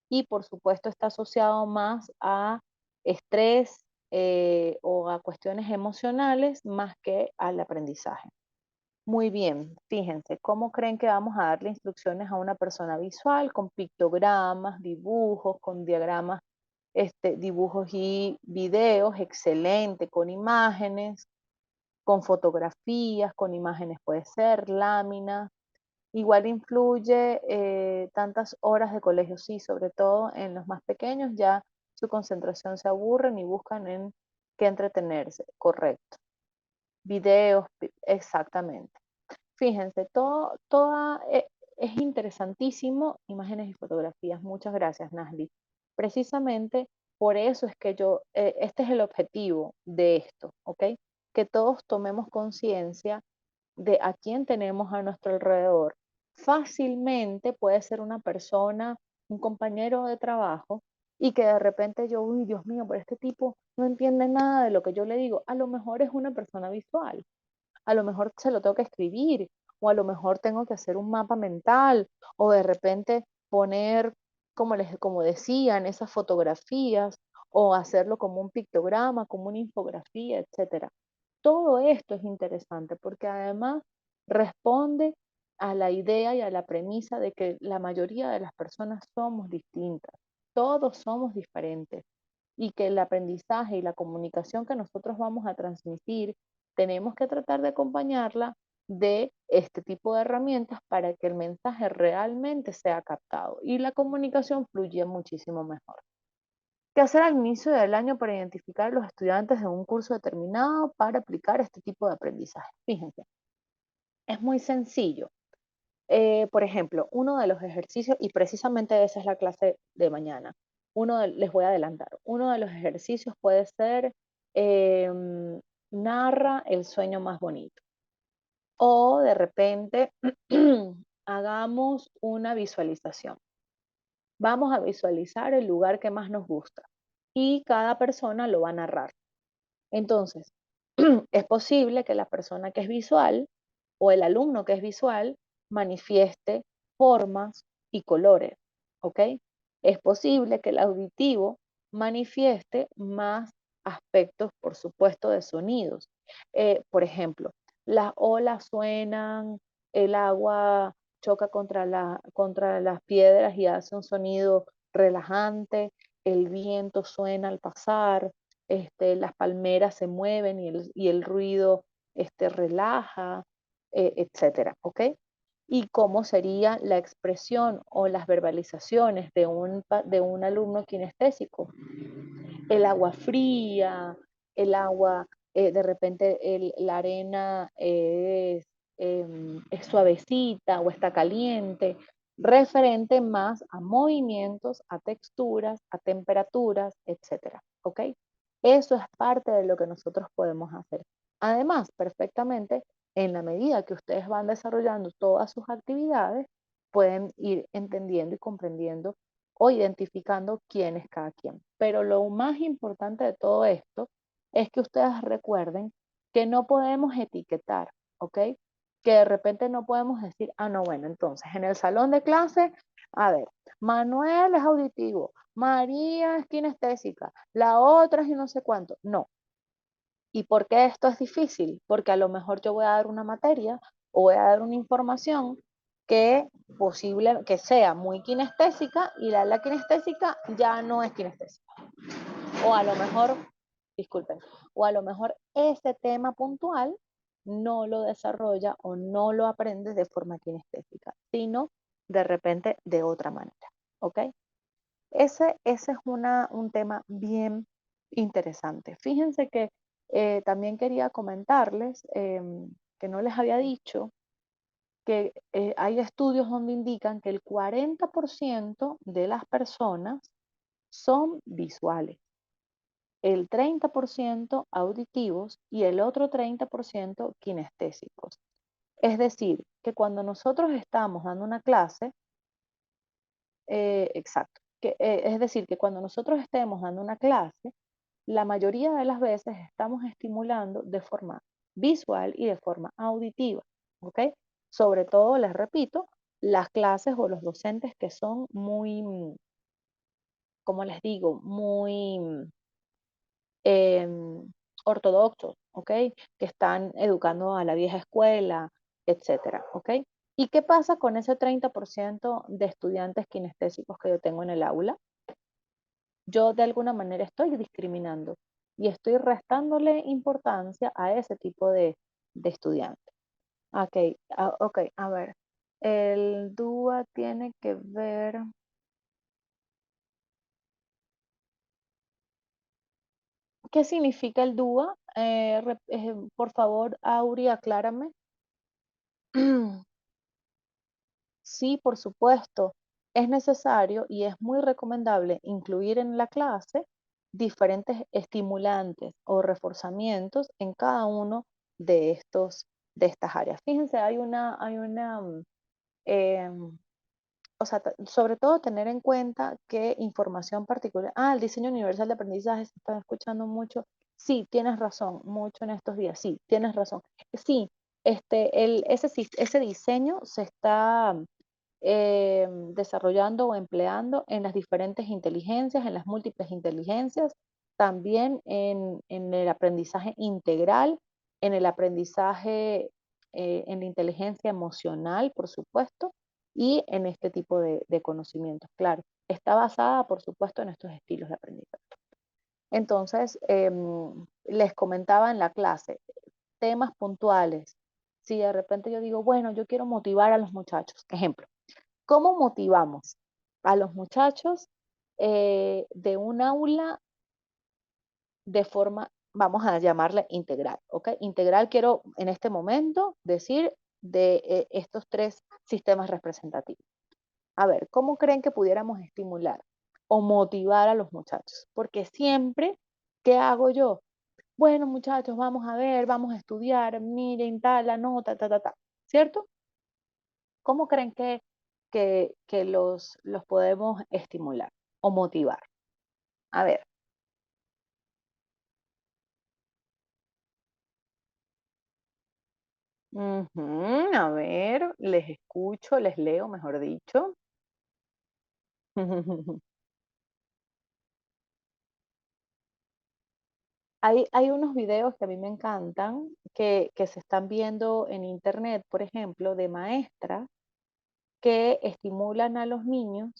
y por supuesto está asociado más a estrés o a cuestiones emocionales más que al aprendizaje. Muy bien, fíjense, ¿cómo creen que vamos a darle instrucciones a una persona visual con pictogramas, dibujos, con diagramas, dibujos y videos? Excelente, con imágenes, con fotografías, con imágenes puede ser, láminas. Igual influye tantas horas de colegio, sí, sobre todo en los más pequeños, ya su concentración se aburren y buscan en qué entretenerse, correcto. Videos, exactamente. Fíjense, es interesantísimo, imágenes y fotografías. Muchas gracias, Nasli. Precisamente por eso es que este es el objetivo de esto, ¿ok? Que todos tomemos conciencia de a quién tenemos a nuestro alrededor. Fácilmente puede ser una persona, un compañero de trabajo, y que de repente yo, uy, Dios mío, pero este tipo no entiende nada de lo que yo le digo. A lo mejor es una persona visual, a lo mejor se lo tengo que escribir, o a lo mejor tengo que hacer un mapa mental, o de repente poner, como decían, esas fotografías, o hacerlo como un pictograma, como una infografía, etcétera. Todo esto es interesante porque además responde a la idea y a la premisa de que la mayoría de las personas somos distintas, todos somos diferentes y que el aprendizaje y la comunicación que nosotros vamos a transmitir, tenemos que tratar de acompañarla de este tipo de herramientas para que el mensaje realmente sea captado y la comunicación fluya muchísimo mejor. ¿Qué hacer al inicio del año para identificar a los estudiantes de un curso determinado para aplicar este tipo de aprendizaje? Fíjense, es muy sencillo. Por ejemplo, uno de los ejercicios, y precisamente esa es la clase de mañana, les voy a adelantar, uno de los ejercicios puede ser narra el sueño más bonito. O de repente hagamos una visualización. Vamos a visualizar el lugar que más nos gusta y cada persona lo va a narrar. Entonces, es posible que la persona que es visual o el alumno que es visual manifieste formas y colores, ¿ok? Es posible que el auditivo manifieste más aspectos, por supuesto, de sonidos. Por ejemplo, las olas suenan, el agua choca contra las piedras y hace un sonido relajante, el viento suena al pasar, las palmeras se mueven y el ruido relaja, etcétera, ¿ok? Y cómo sería la expresión o las verbalizaciones de un alumno kinestésico. El agua fría, el agua, de repente la arena es suavecita o está caliente, referente más a movimientos, a texturas, a temperaturas, etcétera, ¿ok? Eso es parte de lo que nosotros podemos hacer. Además, perfectamente, en la medida que ustedes van desarrollando todas sus actividades, pueden ir entendiendo y comprendiendo o identificando quién es cada quien. Pero lo más importante de todo esto es que ustedes recuerden que no podemos etiquetar, ¿ok? Que de repente no podemos decir, ah, no, bueno, entonces en el salón de clase, a ver, Manuel es auditivo, María es kinestésica, la otra es y no sé cuánto. No. ¿Y por qué esto es difícil? Porque a lo mejor yo voy a dar una materia o voy a dar una información que que sea muy kinestésica y la kinestésica ya no es kinestésica. O a lo mejor, disculpen, o a lo mejor ese tema puntual no lo desarrolla o no lo aprende de forma kinestésica, sino de repente de otra manera. ¿Ok? Ese es un tema bien interesante. Fíjense que también quería comentarles que no les había dicho que hay estudios donde indican que el 40% de las personas son visuales, el 30% auditivos y el otro 30% kinestésicos. Es decir, que cuando nosotros estamos dando una clase, exacto, es decir, que cuando nosotros estemos dando una clase, la mayoría de las veces estamos estimulando de forma visual y de forma auditiva, ¿ok? Sobre todo, les repito, las clases o los docentes que son muy, como les digo, muy ortodoxos, ¿ok? Que están educando a la vieja escuela, etcétera, ¿ok? ¿Y qué pasa con ese 30% de estudiantes kinestésicos que yo tengo en el aula? Yo de alguna manera estoy discriminando y estoy restándole importancia a ese tipo de estudiantes. Ok, ok, a ver. El DUA tiene que ver. ¿Qué significa el DUA? Por favor, Auri, aclárame. Sí, por supuesto. Es necesario y es muy recomendable incluir en la clase diferentes estimulantes o reforzamientos en cada uno de estas áreas. Fíjense, em, o sea, sobre todo tener en cuenta que información particular, el diseño universal de aprendizaje, se está escuchando mucho. Sí, tienes razón, mucho en estos días, sí, tienes razón. Sí, ese diseño se está desarrollando o empleando en las diferentes inteligencias, en las múltiples inteligencias, también en el aprendizaje integral, en el aprendizaje, en la inteligencia emocional, por supuesto, y en este tipo de conocimientos. Claro, está basada, por supuesto, en estos estilos de aprendizaje. Entonces, les comentaba en la clase, temas puntuales. Si de repente yo digo, bueno, yo quiero motivar a los muchachos, ejemplo, ¿cómo motivamos a los muchachos de un aula de forma, vamos a llamarle integral, ¿ok? Integral quiero en este momento decir de estos tres sistemas representativos. A ver, ¿cómo creen que pudiéramos estimular o motivar a los muchachos? Porque siempre, ¿qué hago yo? Bueno, muchachos, vamos a ver, vamos a estudiar, miren, tal, la nota, ¿cierto? ¿Cómo creen que los podemos estimular o motivar? A ver. Ujú, a ver, les escucho, les leo, mejor dicho. Hay unos videos que a mí me encantan, que se están viendo en internet, por ejemplo, de maestras que estimulan a los niños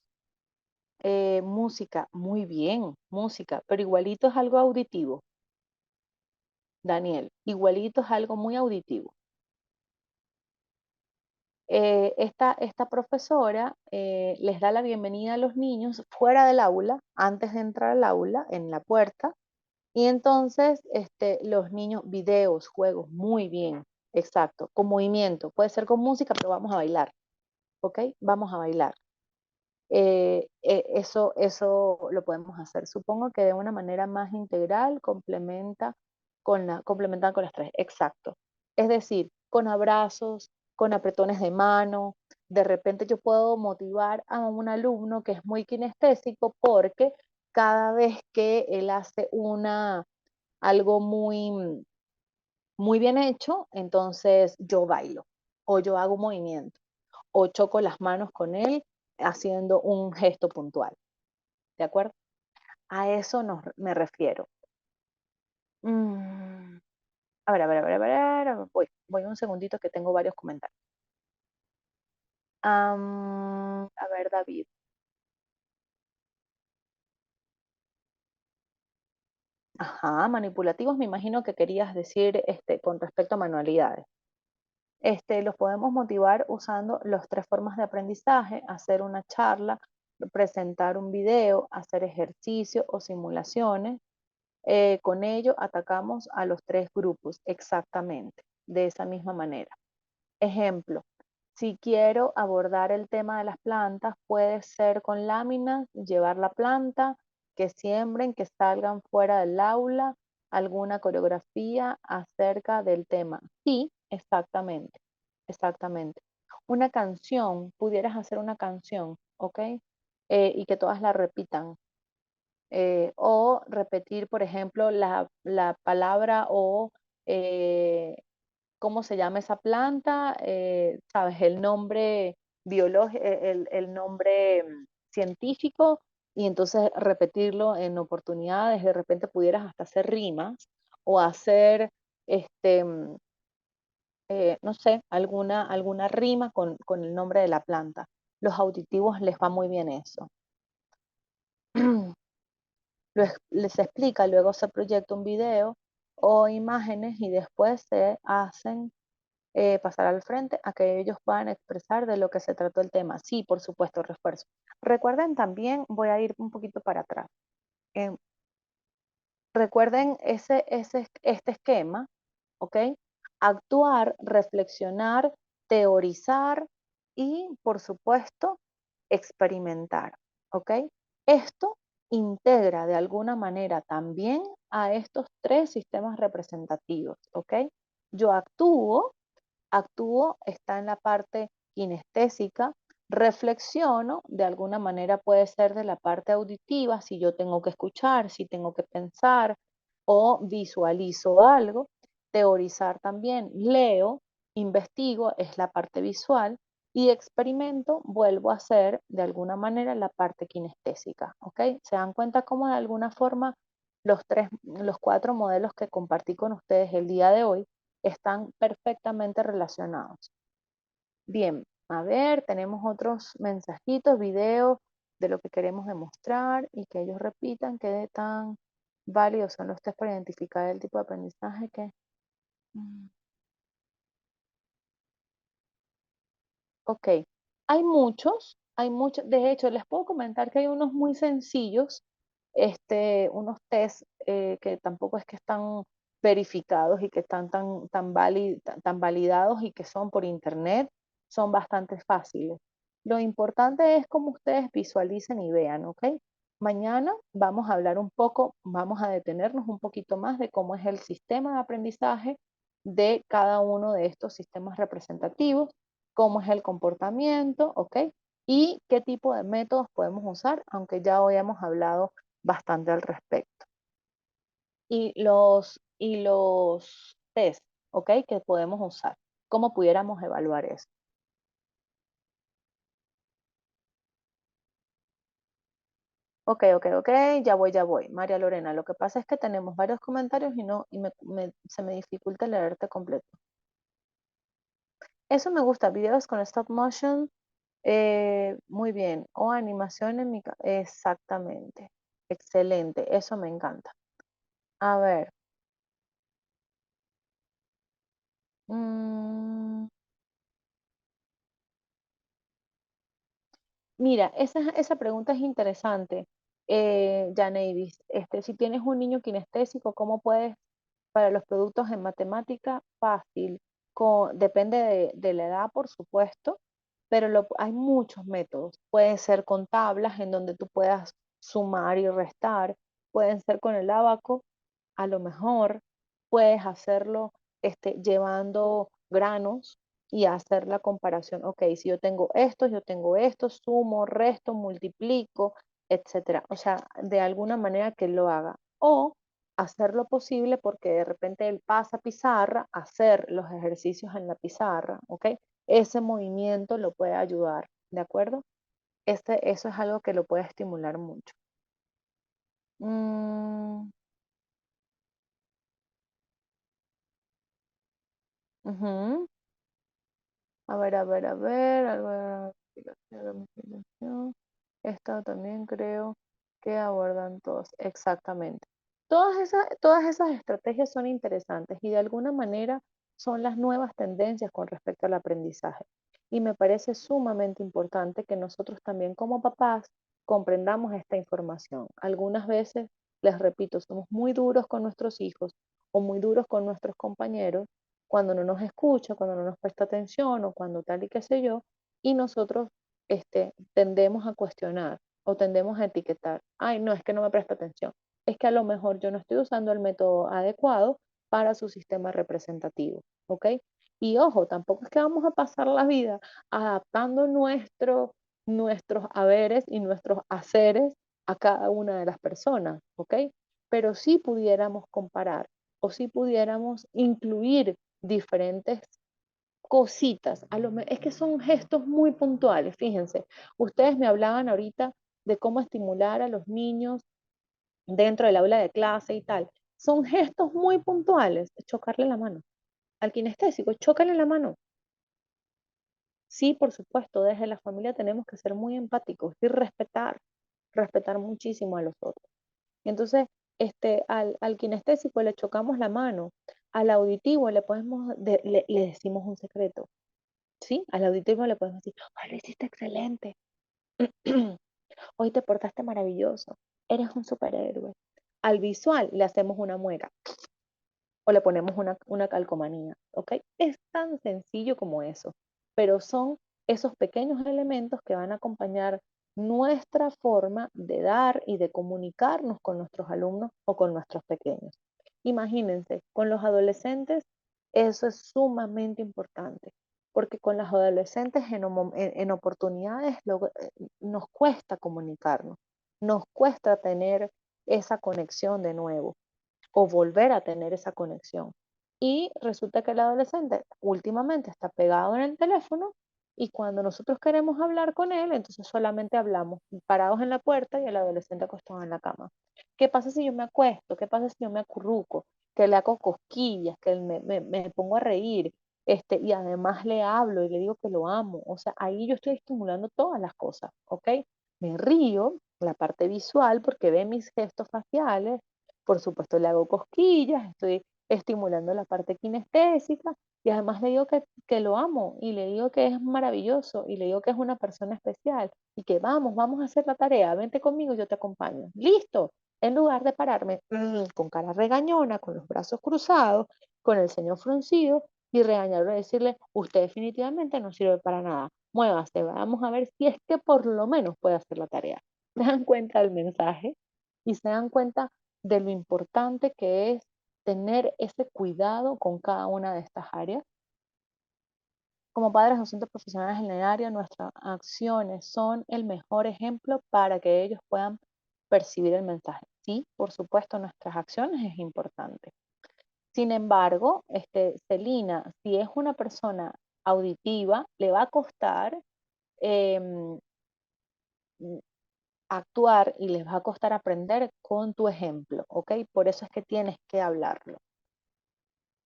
música, muy bien, música, pero igualito es algo auditivo, Daniel, igualito es algo muy auditivo. Esta profesora les da la bienvenida a los niños fuera del aula, antes de entrar al aula, en la puerta, y entonces los niños, videos, juegos, muy bien, exacto, con movimiento, puede ser con música, pero vamos a bailar, ¿ok? Vamos a bailar. Eso lo podemos hacer. Supongo que de una manera más integral complementan con las tres. Exacto. Es decir, con abrazos, con apretones de mano. De repente yo puedo motivar a un alumno que es muy kinestésico porque cada vez que él hace algo muy bien hecho, entonces yo bailo o yo hago un movimiento o choco las manos con él haciendo un gesto puntual, ¿de acuerdo? A eso me refiero. Voy un segundito que tengo varios comentarios. A ver, David. Ajá, manipulativos, me imagino que querías decir con respecto a manualidades. Los podemos motivar usando las tres formas de aprendizaje: hacer una charla, presentar un video, hacer ejercicio o simulaciones. Con ello atacamos a los tres grupos exactamente, de esa misma manera. Ejemplo, si quiero abordar el tema de las plantas, puede ser con láminas, llevar la planta, que siembren, que salgan fuera del aula, alguna coreografía acerca del tema. Sí, exactamente, exactamente. Una canción, pudieras hacer una canción, ¿ok? Y que todas la repitan. O repetir, por ejemplo, la palabra o cómo se llama esa planta, sabes, el nombre biológico, el nombre científico, y entonces repetirlo en oportunidades. De repente pudieras hasta hacer rimas o hacer, este, no sé, alguna rima con el nombre de la planta. Los auditivos les va muy bien eso. Les explica, luego se proyecta un video o imágenes y después se hacen pasar al frente a que ellos puedan expresar de lo que se trató el tema. Sí, por supuesto, refuerzo. Recuerden también, voy a ir un poquito para atrás. eh, Recuerden este esquema, ¿ok? Actuar, reflexionar, teorizar y, por supuesto, experimentar, ¿ok? Esto integra de alguna manera también a estos tres sistemas representativos, ¿ok? Yo actúo está en la parte kinestésica, reflexiono, de alguna manera puede ser de la parte auditiva, si yo tengo que escuchar, si tengo que pensar o visualizo algo, teorizar también, leo, investigo, es la parte visual, y experimento, vuelvo a hacer de alguna manera la parte kinestésica, ¿ok? ¿Se dan cuenta cómo de alguna forma los cuatro modelos que compartí con ustedes el día de hoy están perfectamente relacionados? Bien, a ver, tenemos otros mensajitos, videos de lo que queremos demostrar y que ellos repitan qué tan válidos son los test para identificar el tipo de aprendizaje que... Mm, Ok, hay muchos, de hecho les puedo comentar que hay unos muy sencillos, unos test que tampoco es que están verificados y que están tan validados y que son por internet, son bastante fáciles. Lo importante es cómo ustedes visualicen y vean, ¿ok? Mañana vamos a hablar un poco, vamos a detenernos un poquito más de cómo es el sistema de aprendizaje de cada uno de estos sistemas representativos, cómo es el comportamiento, ¿ok? Y qué tipo de métodos podemos usar, aunque ya hoy hemos hablado bastante al respecto. Y los test, ¿ok? Que podemos usar. ¿Cómo pudiéramos evaluar eso? Ok, ok, ok, ya voy. María Lorena, lo que pasa es que tenemos varios comentarios y no, y se me dificulta leerte completo. Eso me gusta, videos con stop motion, muy bien. O animación en exactamente. Excelente, eso me encanta. A ver. mm, Mira, esa pregunta es interesante, Janavis. Si tienes un niño kinestésico, ¿cómo puedes, para los productos en matemática? Fácil. Depende de la edad, por supuesto, pero hay muchos métodos. Pueden ser con tablas en donde tú puedas sumar y restar. Pueden ser con el ábaco, a lo mejor puedes hacerlo llevando granos y hacer la comparación. Ok, si yo tengo esto, sumo, resto, multiplico, etcétera. O sea, de alguna manera que lo haga. O hacer lo posible porque de repente él pasa pizarra, hacer los ejercicios en la pizarra, ¿ok? Ese movimiento lo puede ayudar, ¿de acuerdo? Eso es algo que lo puede estimular mucho. Mm, Ujú. A ver, algo de gamificación. Esta también creo que abordan todos, exactamente. Todas esas estrategias son interesantes y de alguna manera son las nuevas tendencias con respecto al aprendizaje. Y me parece sumamente importante que nosotros también como papás comprendamos esta información. Algunas veces, les repito, somos muy duros con nuestros hijos o muy duros con nuestros compañeros cuando no nos escucha, cuando no nos presta atención o cuando tal y qué sé yo, y nosotros tendemos a cuestionar o tendemos a etiquetar, ay, no, es que no me presta atención, es que a lo mejor yo no estoy usando el método adecuado para su sistema representativo, ¿ok? Y ojo, tampoco es que vamos a pasar la vida adaptando nuestros haberes y nuestros haceres a cada una de las personas, ¿ok? Pero sí pudiéramos comparar o sí pudiéramos incluir diferentes cositas, es que son gestos muy puntuales, fíjense. Ustedes me hablaban ahorita de cómo estimular a los niños dentro del aula de clase y tal. Son gestos muy puntuales, chocarle la mano. Al kinestésico, chócale la mano. Sí, por supuesto, desde la familia tenemos que ser muy empáticos y respetar muchísimo a los otros. Entonces, al kinestésico le chocamos la mano, al auditivo le decimos un secreto. ¿Sí? Al auditivo le podemos decir, "Ay, lo hiciste excelente, hoy te portaste maravilloso, eres un superhéroe". Al visual le hacemos una mueca o le ponemos una calcomanía, ¿ok? Es tan sencillo como eso, pero son esos pequeños elementos que van a acompañar nuestra forma de dar y de comunicarnos con nuestros alumnos o con nuestros pequeños. Imagínense, con los adolescentes eso es sumamente importante, porque con los adolescentes en oportunidades nos cuesta comunicarnos, nos cuesta tener esa conexión de nuevo o volver a tener esa conexión. Y resulta que el adolescente últimamente está pegado en el teléfono y cuando nosotros queremos hablar con él, entonces solamente hablamos parados en la puerta y el adolescente acostado en la cama. ¿Qué pasa si yo me acuesto? ¿Qué pasa si yo me acurruco? Que le hago cosquillas, que me pongo a reír, y además le hablo y le digo que lo amo. O sea, ahí yo estoy estimulando todas las cosas, ¿ok? Me río, la parte visual, porque ve mis gestos faciales, por supuesto le hago cosquillas, estoy estimulando la parte kinestésica y además le digo que lo amo y le digo que es maravilloso y le digo que es una persona especial y que vamos a hacer la tarea, vente conmigo, yo te acompaño. Listo, en lugar de pararme con cara regañona, con los brazos cruzados, con el ceño fruncido y regañarlo y decirle, usted definitivamente no sirve para nada, muévase, vamos a ver si es que por lo menos puede hacer la tarea. ¿Se dan cuenta del mensaje? Y se dan cuenta de lo importante que es tener ese cuidado con cada una de estas áreas. Como padres docentes profesionales en el área, nuestras acciones son el mejor ejemplo para que ellos puedan percibir el mensaje. Sí, por supuesto, nuestras acciones es importante. Sin embargo, Celina, si es una persona auditiva, le va a costar em, actuar y les va a costar aprender con tu ejemplo, ¿ok? Por eso es que tienes que hablarlo.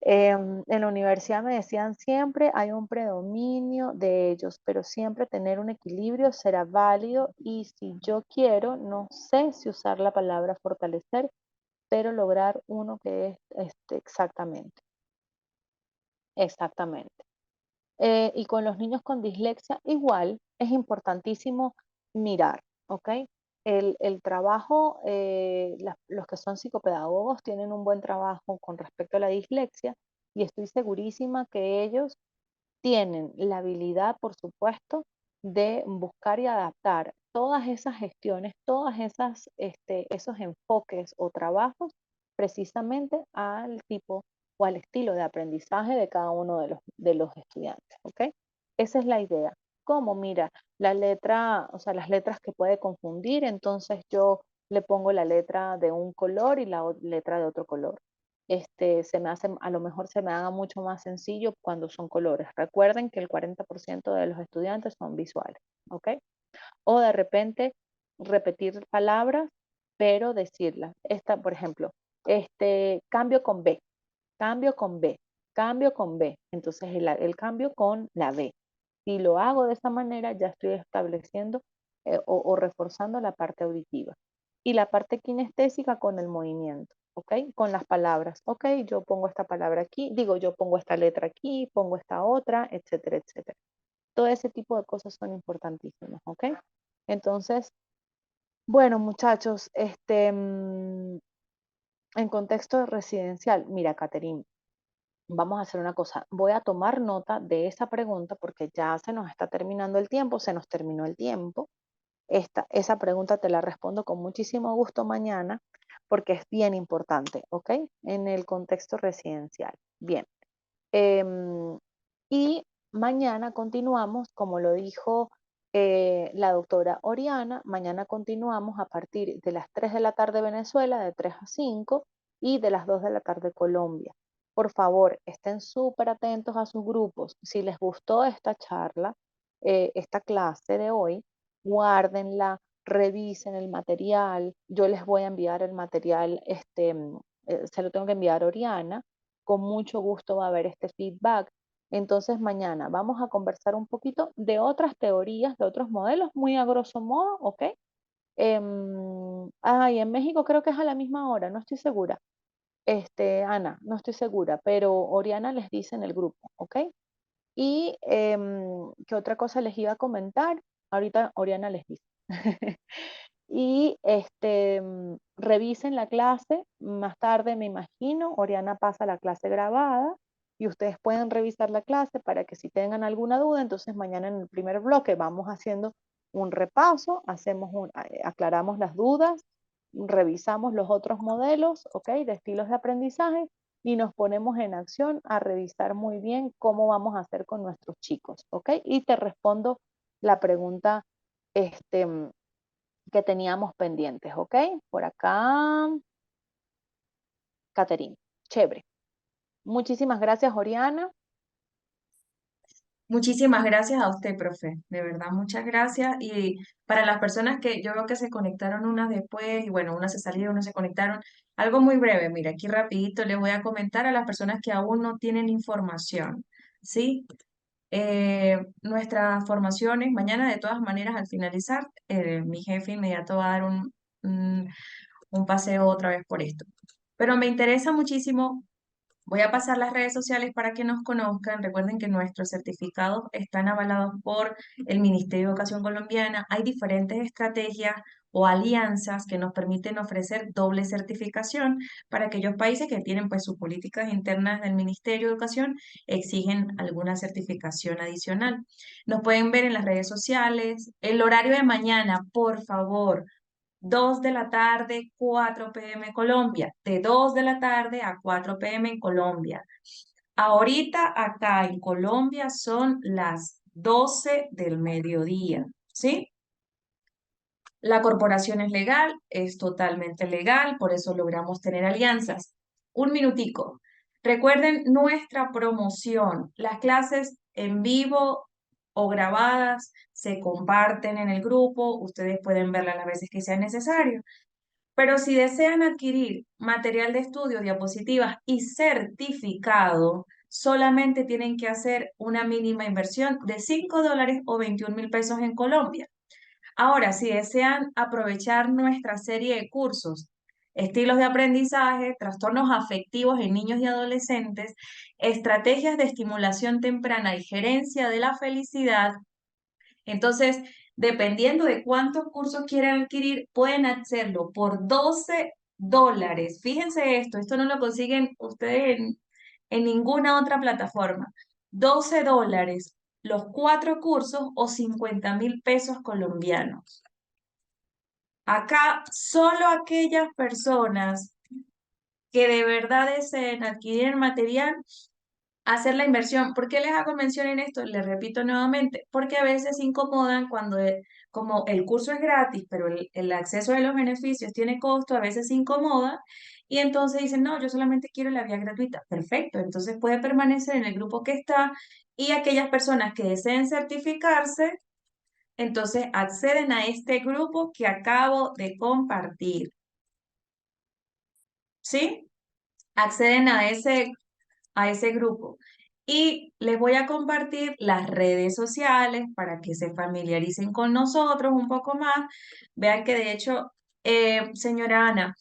En la universidad me decían siempre hay un predominio de ellos, pero siempre tener un equilibrio será válido y si yo quiero, no sé si usar la palabra fortalecer, pero lograr uno que es exactamente, exactamente. Y con los niños con dislexia igual es importantísimo mirar, ¿ok? El trabajo, los que son psicopedagogos tienen un buen trabajo con respecto a la dislexia y estoy segurísima que ellos tienen la habilidad, por supuesto, de buscar y adaptar todas esas gestiones, esos enfoques o trabajos precisamente al tipo o al estilo de aprendizaje de cada uno de los estudiantes, ¿ok? Esa es la idea. ¿Cómo? Mira, la letra, o sea, las letras que puede confundir, entonces yo le pongo la letra de un color y la letra de otro color. A lo mejor se me haga mucho más sencillo cuando son colores. Recuerden que el 40% de los estudiantes son visuales, ¿ok? O de repente repetir palabras, pero decirlas. Esta, por ejemplo, cambio con B, cambio con B. cambio con B, entonces el cambio con la B. Si lo hago de esa manera, ya estoy estableciendo o reforzando la parte auditiva. Y la parte kinestésica con el movimiento, ¿ok? Con las palabras, ¿ok? Yo pongo esta palabra aquí, digo, yo pongo esta letra aquí, pongo esta otra, etcétera, etcétera. Todo ese tipo de cosas son importantísimas, ¿ok? Entonces, bueno, muchachos, en contexto residencial, mira, Caterine, vamos a hacer una cosa. Voy a tomar nota de esa pregunta porque ya se nos está terminando el tiempo, se nos terminó el tiempo. Esa pregunta te la respondo con muchísimo gusto mañana porque es bien importante, ¿ok? En el contexto residencial. Bien. Y mañana continuamos, como lo dijo la doctora Oriana, mañana continuamos a partir de las 3 de la tarde Venezuela, de 3 a 5, y de las 2 de la tarde Colombia. Por favor, estén súper atentos a sus grupos. Si les gustó esta charla, esta clase de hoy, guárdenla, revisen el material. Yo les voy a enviar el material, se lo tengo que enviar a Oriana. Con mucho gusto va a haber este feedback. Entonces mañana vamos a conversar un poquito de otras teorías, de otros modelos, muy a grosso modo, ¿ok? Y en México creo que es a la misma hora, no estoy segura. Ana, no estoy segura, pero Oriana les dice en el grupo, ¿ok? Y ¿qué otra cosa les iba a comentar? Ahorita Oriana les dice. Y revisen la clase más tarde, me imagino. Oriana pasa la clase grabada y ustedes pueden revisar la clase para que si tengan alguna duda, entonces mañana en el primer bloque vamos haciendo un repaso, aclaramos las dudas, revisamos los otros modelos, ¿ok? De estilos de aprendizaje y nos ponemos en acción a revisar muy bien cómo vamos a hacer con nuestros chicos, ¿ok? Y te respondo la pregunta, que teníamos pendientes, ¿ok? Por acá, Caterine. Chévere. Muchísimas gracias, Oriana. Muchísimas gracias a usted, profe. De verdad, muchas gracias. Y para las personas que yo veo que se conectaron unas después, y bueno, unas se salieron, unas se conectaron, algo muy breve. Mira, aquí rapidito les voy a comentar a las personas que aún no tienen información, ¿sí? Nuestras formaciones, mañana de todas maneras al finalizar, mi jefe inmediato va a dar un paseo otra vez por esto. Pero me interesa muchísimo. Voy a pasar las redes sociales para que nos conozcan. Recuerden que nuestros certificados están avalados por el Ministerio de Educación Colombiana. Hay diferentes estrategias o alianzas que nos permiten ofrecer doble certificación para aquellos países que tienen pues sus políticas internas del Ministerio de Educación, exigen alguna certificación adicional. Nos pueden ver en las redes sociales. El horario de mañana, por favor. 2 de la tarde, 4 p.m. Colombia, de 2 de la tarde a 4 p.m. en Colombia. Ahorita acá en Colombia son las 12 del mediodía, ¿sí? La corporación es legal, es totalmente legal, por eso logramos tener alianzas. Un minutico. Recuerden nuestra promoción. Las clases en vivo o grabadas se comparten en el grupo. Ustedes pueden verlas las veces que sea necesario. Pero si desean adquirir material de estudio, diapositivas y certificado, solamente tienen que hacer una mínima inversión de $5 o 21.000 pesos en Colombia. Ahora, si desean aprovechar nuestra serie de cursos, estilos de aprendizaje, trastornos afectivos en niños y adolescentes, estrategias de estimulación temprana y gerencia de la felicidad, entonces, dependiendo de cuántos cursos quieran adquirir, pueden hacerlo por $12. Fíjense esto no lo consiguen ustedes en ninguna otra plataforma. $12, los 4 cursos o 50.000 pesos colombianos. Acá, solo aquellas personas que de verdad deseen adquirir el material, hacer la inversión. ¿Por qué les hago mención en esto? Les repito nuevamente, porque a veces se incomodan cuando, como el curso es gratis, pero el acceso a los beneficios tiene costo, a veces se incomodan y entonces dicen, no, yo solamente quiero la vía gratuita. Perfecto, entonces puede permanecer en el grupo que está y aquellas personas que deseen certificarse, entonces acceden a este grupo que acabo de compartir. ¿Sí? Acceden a ese a ese grupo. Y les voy a compartir las redes sociales para que se familiaricen con nosotros un poco más. Vean que de hecho, señora Ana,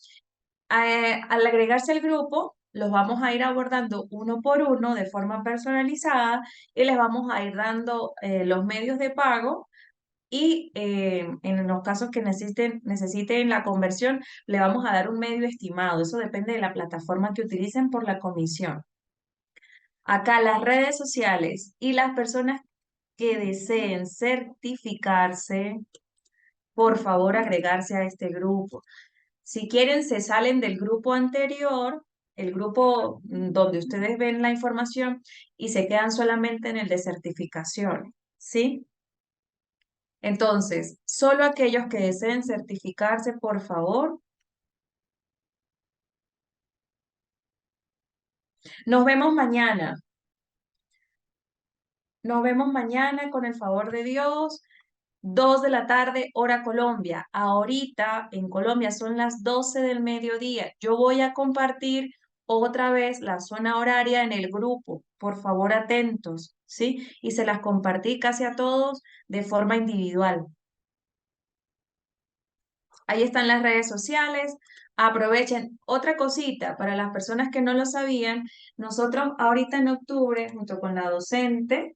al agregarse al grupo, los vamos a ir abordando uno por uno de forma personalizada y les vamos a ir dando los medios de pago y en los casos que necesiten la conversión, le vamos a dar un medio estimado. Eso depende de la plataforma que utilicen por la comisión. Acá las redes sociales y las personas que deseen certificarse, por favor agregarse a este grupo. Si quieren, se salen del grupo anterior, el grupo donde ustedes ven la información, y se quedan solamente en el de certificación, ¿sí? Entonces, solo aquellos que deseen certificarse, por favor. Nos vemos mañana. Nos vemos mañana con el favor de Dios. 2 de la tarde, hora Colombia. Ahorita en Colombia son las 12 del mediodía. Yo voy a compartir otra vez la zona horaria en el grupo. Por favor, atentos, ¿sí? Y se las compartí casi a todos de forma individual. Ahí están las redes sociales. Aprovechen. Otra cosita, para las personas que no lo sabían, nosotros ahorita en octubre, junto con la docente,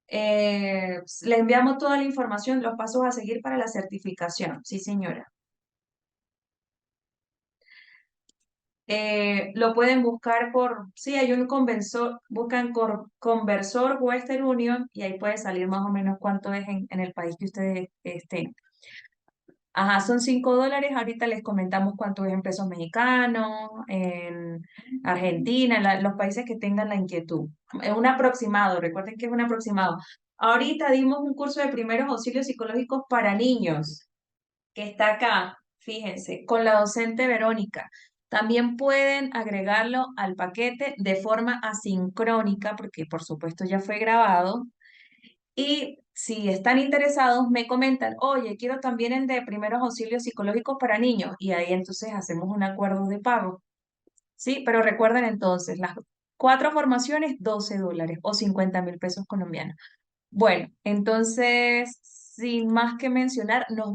le enviamos toda la información, los pasos a seguir para la certificación. Sí, señora. Lo pueden buscar sí, hay un conversor, buscan conversor Western Union y ahí puede salir más o menos cuánto es en el país que ustedes estén. Ajá, son $5. Ahorita les comentamos cuánto es en pesos mexicanos, en Argentina, los países que tengan la inquietud. Es un aproximado, recuerden que es un aproximado. Ahorita dimos un curso de primeros auxilios psicológicos para niños, que está acá, fíjense, con la docente Verónica. También pueden agregarlo al paquete de forma asincrónica, porque por supuesto ya fue grabado. Y si están interesados, me comentan, oye, quiero también el de primeros auxilios psicológicos para niños. Y ahí entonces hacemos un acuerdo de pago. ¿Sí? Pero recuerden entonces, las 4 formaciones, $12 o 50.000 pesos colombianos. Bueno, entonces, sin más que mencionar, nos vemos.